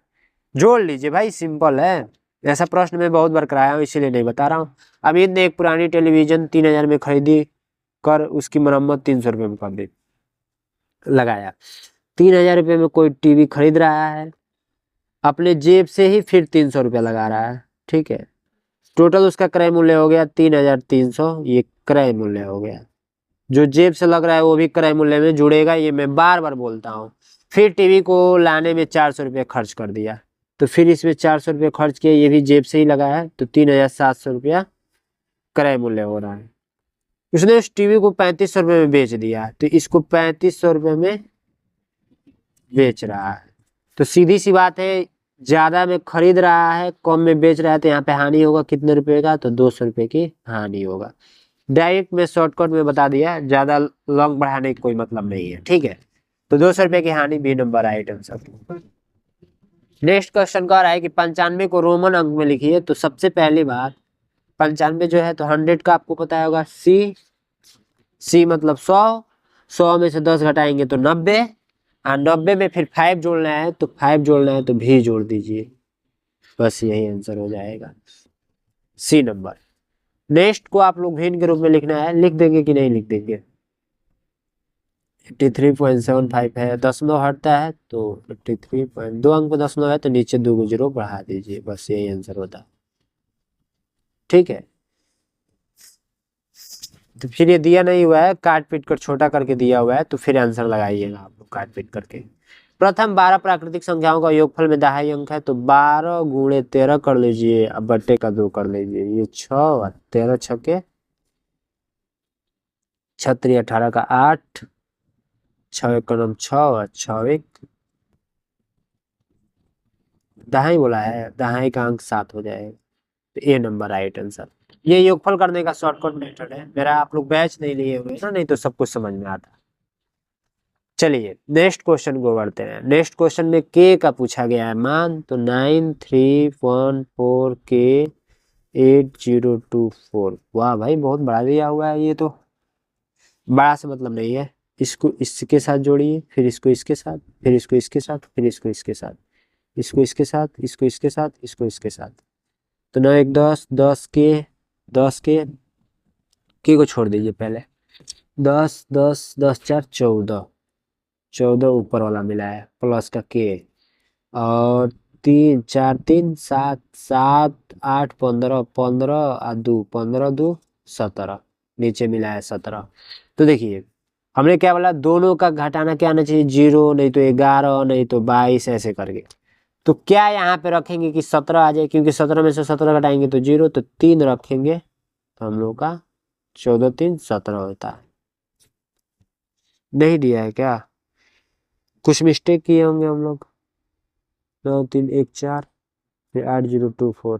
Speaker 2: जोड़ लीजिए भाई, सिंपल है। ऐसा प्रश्न मैं बहुत बार कराया हूँ, इसीलिए नहीं बता रहा हूँ। अमित ने एक पुरानी टेलीविजन 3000 में खरीदी कर उसकी मरम्मत 300 रुपये में कर दी, लगाया। 3000 रुपये में कोई टीवी खरीद रहा है अपने जेब से ही, फिर 300 रुपया लगा रहा है, ठीक है। टोटल उसका क्रय मूल्य हो गया 3300, ये क्रय मूल्य हो गया। जो जेब से लग रहा है वो भी क्रय मूल्य में जुड़ेगा, ये मैं बार बार बोलता हूँ। फिर टीवी को लाने में 400 रुपये खर्च कर दिया, तो फिर इसमें 400 रुपये खर्च किए, ये भी जेब से ही लगा है, तो 3700 रुपया क्रय मूल्य हो रहा है। उसने उस टीवी को 3500 रुपये में बेच दिया, तो इसको 3500 रुपये में बेच रहा है। तो सीधी सी बात है, ज्यादा में खरीद रहा है, कम में बेच रहा है, तो यहाँ पे हानि होगा कितने रुपए का, तो 200 रुपये की हानि होगा। डायरेक्ट में शॉर्टकट में बता दिया, ज्यादा लॉन्ग बढ़ाने की कोई मतलब नहीं है, ठीक है। तो 200 रुपये की हानि, B number right answer. Next question कह रहा है कि 95 को रोमन अंक में लिखिए। तो सबसे पहली बात, 95 जो है तो 100 का आपको पता होगा, सी मतलब 100, 100 में से 10 घटाएंगे तो 90, और 90 में फिर 5 जोड़ना है, तो 5 जोड़ना है तो भी जोड़ दीजिए, बस यही आंसर हो जाएगा, सी नंबर। नेक्स्ट को आप लोग भिन्न के रूप में लिखना है, लिख देंगे कि नहीं लिख देंगे। 83.75 है, दशमलव हटता है तो 83 दो अंक में दशमलव है तो नीचे 2 जीरो बढ़ा दीजिए, बस यही आंसर होता है, ठीक है। तो फिर ये दिया नहीं हुआ है, काट पीट कर छोटा करके दिया हुआ है, तो फिर आंसर लगाइएगा आप लोग काट पीट करके। प्रथम 12 प्राकृतिक संख्याओं का योगफल में 2.5 अंक है, तो 12 गुणे 13 कर लीजिए, अब बट्टे का 2 कर लीजिए, ये 6 और 13 छके 6 18 का 8, 6 एक 6 और 6 एक दहाई बोला है, दहाई का अंक 7 हो जाएगा, तो ए नंबर राइट आंसर। ये योगफल करने का शॉर्टकट मेथड है मेरा, आप लोग बैच नहीं लिए हुए ना, नहीं तो सब कुछ समझ में आता। चलिए नेक्स्ट क्वेश्चन को बढ़ते हैं। नेक्स्ट क्वेश्चन में के का पूछा गया है मान, तो 9314 के 8024। वाह भाई बहुत बड़ा दिया हुआ है, ये तो बड़ा से मतलब नहीं है। इसको इसके साथ जोड़िए, फिर इसको इसके साथ, फिर इसको इसके साथ, फिर इसको इसके साथ, इसको इसके साथ, इसको इसके साथ, इसको इसके साथ, तो 9 1 10, 10 के 10 के को छोड़ दीजिए पहले, 10 10 10 4 14, 14 ऊपर वाला मिला है प्लस का के, और 3 4 3 7 7 8 15 15 और 2 15 2 17, नीचे मिला है 17। तो देखिए हमने क्या बोला, दोनों का घटाना क्या आना चाहिए, 0 नहीं तो 11 नहीं तो 22 ऐसे करके। तो क्या यहाँ पे रखेंगे कि 17 आ जाए, क्योंकि 17 में से 17 घटाएंगे तो 0, तो 3 रखेंगे, तो हम लोग का 14 3 17 होता है। नहीं दिया है क्या, कुछ मिस्टेक किए होंगे हम लोग। 9 3 1 4, फिर 8 0 2 4,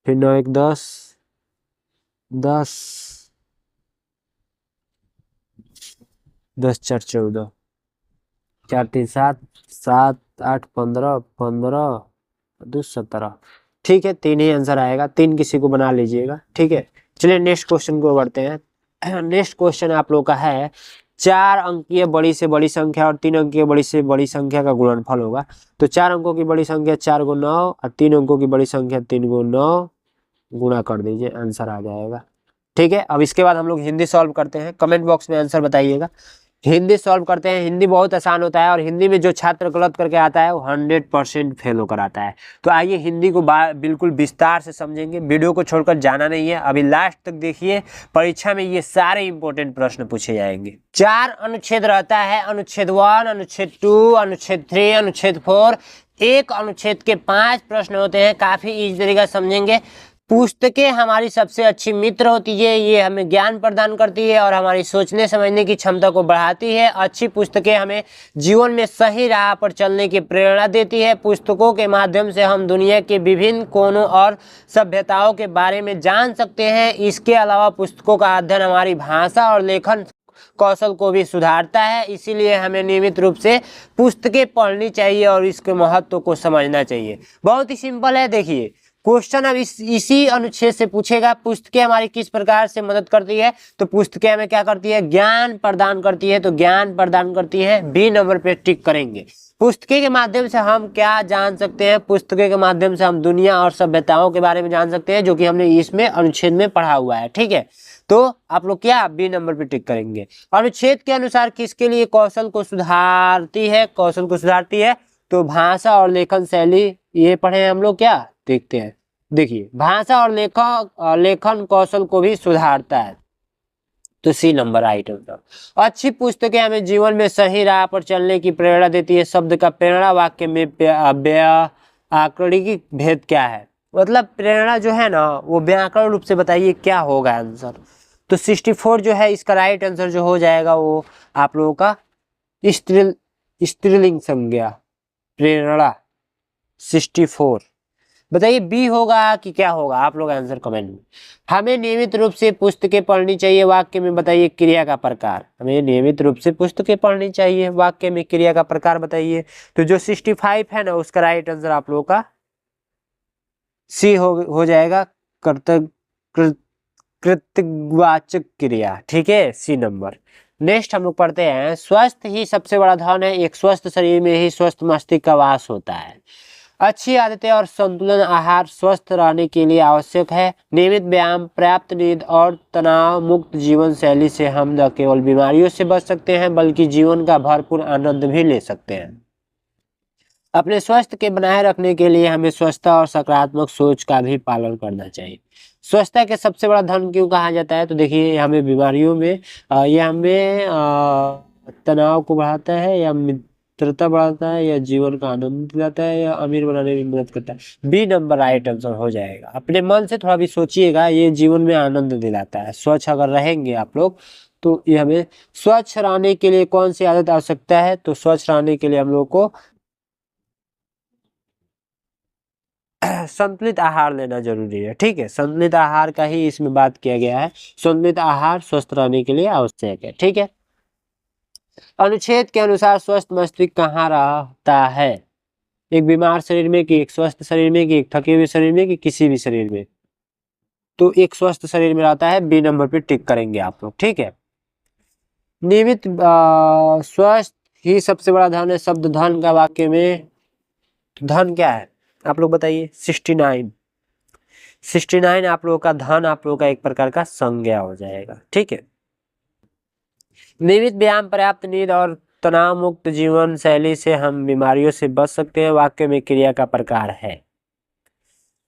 Speaker 2: फिर 9 1 10 10 10 4 14, 4 3 7, 7 8 15, 15 2 17। ठीक है, 3 ही आंसर आएगा, 3 किसी को बना लीजिएगा। ठीक है, चलिए नेक्स्ट क्वेश्चन को बढ़ते हैं। नेक्स्ट क्वेश्चन आप लोग का है 4 अंकीय बड़ी से बड़ी संख्या और 3 अंकीय बड़ी से बड़ी संख्या का गुणनफल होगा। तो 4 अंकों की बड़ी संख्या 4 को 9 और 3 अंकों की बड़ी संख्या 3 को 9 गुणा कर दीजिए, आंसर आ जाएगा। ठीक है, अब इसके बाद हम लोग हिंदी सॉल्व करते हैं। कमेंट बॉक्स में आंसर बताइएगा। हिंदी सॉल्व करते हैं। हिंदी बहुत आसान होता है और हिंदी में जो छात्र गलत करके आता है वो 100% फेल होकर आता है। तो आइए हिंदी को बिल्कुल विस्तार से समझेंगे। वीडियो को छोड़कर जाना नहीं है, अभी लास्ट तक देखिए। परीक्षा में ये सारे इंपॉर्टेंट प्रश्न पूछे जाएंगे। 4 अनुच्छेद रहता है, अनुच्छेद 1, अनुच्छेद 2, अनुच्छेद 3, अनुच्छेद 4। एक अनुच्छेद के 5 प्रश्न होते हैं, काफी इजी तरीका समझेंगे। पुस्तकें हमारी सबसे अच्छी मित्र होती है, ये हमें ज्ञान प्रदान करती है और हमारी सोचने समझने की क्षमता को बढ़ाती है। अच्छी पुस्तकें हमें जीवन में सही राह पर चलने की प्रेरणा देती है। पुस्तकों के माध्यम से हम दुनिया के विभिन्न कोनों और सभ्यताओं के बारे में जान सकते हैं। इसके अलावा पुस्तकों का अध्ययन हमारी भाषा और लेखन कौशल को भी सुधारता है। इसीलिए हमें नियमित रूप से पुस्तकें पढ़नी चाहिए और इसके महत्व को समझना चाहिए। बहुत ही सिंपल है, देखिए क्वेश्चन अब इसी अनुच्छेद से पूछेगा, पुस्तकें हमारी किस प्रकार से मदद करती है। तो पुस्तकें हमें क्या करती है, ज्ञान प्रदान करती है। तो ज्ञान प्रदान करती है, बी नंबर पे टिक करेंगे। पुस्तकें के माध्यम से हम क्या जान सकते हैं, पुस्तकें के माध्यम से हम दुनिया और सभ्यताओं के बारे में जान सकते हैं, जो कि हमने इसमें अनुच्छेद में पढ़ा हुआ है। ठीक है, तो आप लोग क्या बी नंबर पे टिक करेंगे। अनुच्छेद के अनुसार किसके लिए कौशल को सुधारती है, कौशल को सुधारती है। तो भाषा और लेखन शैली, ये पढ़े हम लोग, क्या देखते हैं। देखिए भाषा और लेखन कौशल को भी सुधारता है। तो सी नंबर राइट आंसर। अच्छी पुस्तकें हमें जीवन में सही राह पर चलने की प्रेरणा देती है। शब्द का प्रेरणा वाक्य में व्याकरणिक भेद क्या है, मतलब प्रेरणा जो है ना वो व्याकरण रूप से बताइए क्या होगा आंसर। तो 64 जो है इसका राइट आंसर जो हो जाएगा वो आप लोगों का स्त्रीलिंग संज्ञा प्रेरणा 64। बताइए बी होगा कि क्या होगा, आप लोग आंसर कमेंट में। हमें नियमित रूप से पुस्तकें पढ़नी चाहिए, वाक्य में बताइए क्रिया का प्रकार। हमें नियमित रूप से पुस्तकें पढ़नी चाहिए, वाक्य में क्रिया का प्रकार बताइए। तो जो 65 है ना उसका राइट आंसर आप लोगों का सी हो जाएगा, कृतवाचक क्रिया। ठीक है, सी नंबर। नेक्स्ट हम लोग पढ़ते हैं, स्वस्थ ही सबसे बड़ा धन है। एक स्वस्थ शरीर में ही स्वस्थ मस्तिष्क का वास होता है। अच्छी आदतें और संतुलन आहार स्वस्थ रहने के लिए आवश्यक है। नियमित व्यायाम, पर्याप्त नींद और तनाव मुक्त जीवन शैली से हम न केवल बीमारियों से बच सकते हैं बल्कि जीवन का भरपूर आनंद भी ले सकते हैं। अपने स्वास्थ्य के बनाए रखने के लिए हमें स्वच्छता और सकारात्मक सोच का भी पालन करना चाहिए। स्वच्छता के सबसे बड़ा धन क्यों कहा जाता है, तो देखिए हमें बीमारियों में यह हमें तनाव को बढ़ाता है या मित्रता बढ़ाता है या जीवन का आनंद दिलाता है या अमीर बनाने में मदद करता है। बी नंबर राइट आंसर हो जाएगा। अपने मन से थोड़ा भी सोचिएगा, ये जीवन में आनंद दिलाता है। स्वच्छ अगर रहेंगे आप लोग तो ये हमें स्वच्छ रहने के लिए कौन सी आदत आवश्यकता है, तो स्वच्छ रहने के लिए हम लोग को संतुलित आहार लेना जरूरी है। ठीक है, संतुलित आहार का ही इसमें बात किया गया है। संतुलित आहार स्वस्थ रहने के लिए आवश्यक है। ठीक है, अनुच्छेद के अनुसार स्वस्थ मस्तिष्क कहाँ रहता है, एक बीमार शरीर में कि एक स्वस्थ शरीर में कि एक थके हुए शरीर में कि किसी भी शरीर में। तो एक स्वस्थ शरीर में रहता है, बी नंबर पे टिक करेंगे आप लोग। ठीक है, नियमित स्वस्थ ही सबसे बड़ा धन है। शब्द धन का वाक्य में धन क्या है आप लोग बताइए। 69 आप लोगों का धन, आप लोगों का एक प्रकार का संज्ञा हो जाएगा। ठीक है, नियमित व्यायाम, पर्याप्त नींद और तनाव मुक्त जीवन शैली से हम बीमारियों से बच सकते हैं। वाक्य में क्रिया का प्रकार है,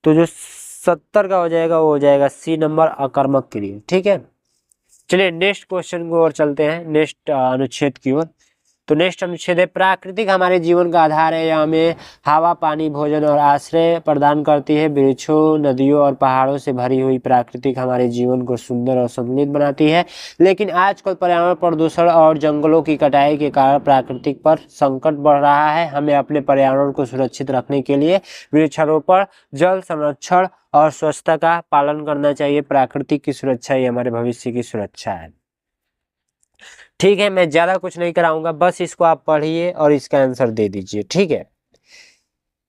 Speaker 2: तो जो 70 का हो जाएगा वो हो जाएगा सी नंबर अकर्मक क्रिया। ठीक है, चलिए नेक्स्ट क्वेश्चन को और चलते हैं, नेक्स्ट अनुच्छेद की ओर। तो नेक्स्ट अनुच्छेद है, प्राकृतिक हमारे जीवन का आधार है। यह हमें हवा, पानी, भोजन और आश्रय प्रदान करती है। वृक्षों, नदियों और पहाड़ों से भरी हुई प्राकृतिक हमारे जीवन को सुंदर और संतुलित बनाती है। लेकिन आजकल पर्यावरण प्रदूषण और जंगलों की कटाई के कारण प्राकृतिक पर संकट बढ़ रहा है। हमें अपने पर्यावरण को सुरक्षित रखने के लिए वृक्षारोपण, जल संरक्षण और स्वच्छता का पालन करना चाहिए। प्राकृतिक की सुरक्षा ही हमारे भविष्य की सुरक्षा है। ठीक है, मैं ज़्यादा कुछ नहीं कराऊंगा, बस इसको आप पढ़िए और इसका आंसर दे दीजिए। ठीक है,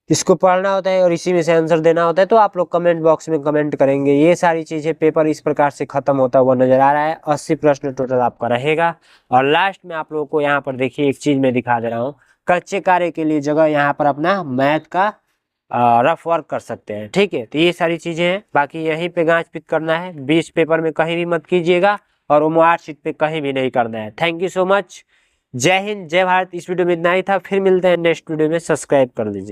Speaker 2: इसको पढ़ना होता है और इसी में से आंसर देना होता है, तो आप लोग कमेंट बॉक्स में कमेंट करेंगे। ये सारी चीज़ें, पेपर इस प्रकार से खत्म होता हुआ नजर आ रहा है। 80 प्रश्न टोटल आपका रहेगा। और लास्ट में आप लोगों को यहाँ पर देखिए एक चीज़ मैं दिखा दे रहा हूँ, कच्चे कार्य के लिए जगह यहाँ पर अपना मैथ का रफ वर्क कर सकते हैं। ठीक है, तो ये सारी चीज़ें हैं, बाकी यहीं पे गांच पिट करना है। 20 पेपर में कहीं भी मत कीजिएगा और ओमआर शीट पे कहीं भी नहीं करना है। Thank you so much. जय हिंद, जय भारत। इस वीडियो में इतना ही था, फिर मिलते हैं नेक्स्ट वीडियो में। सब्सक्राइब कर लीजिए।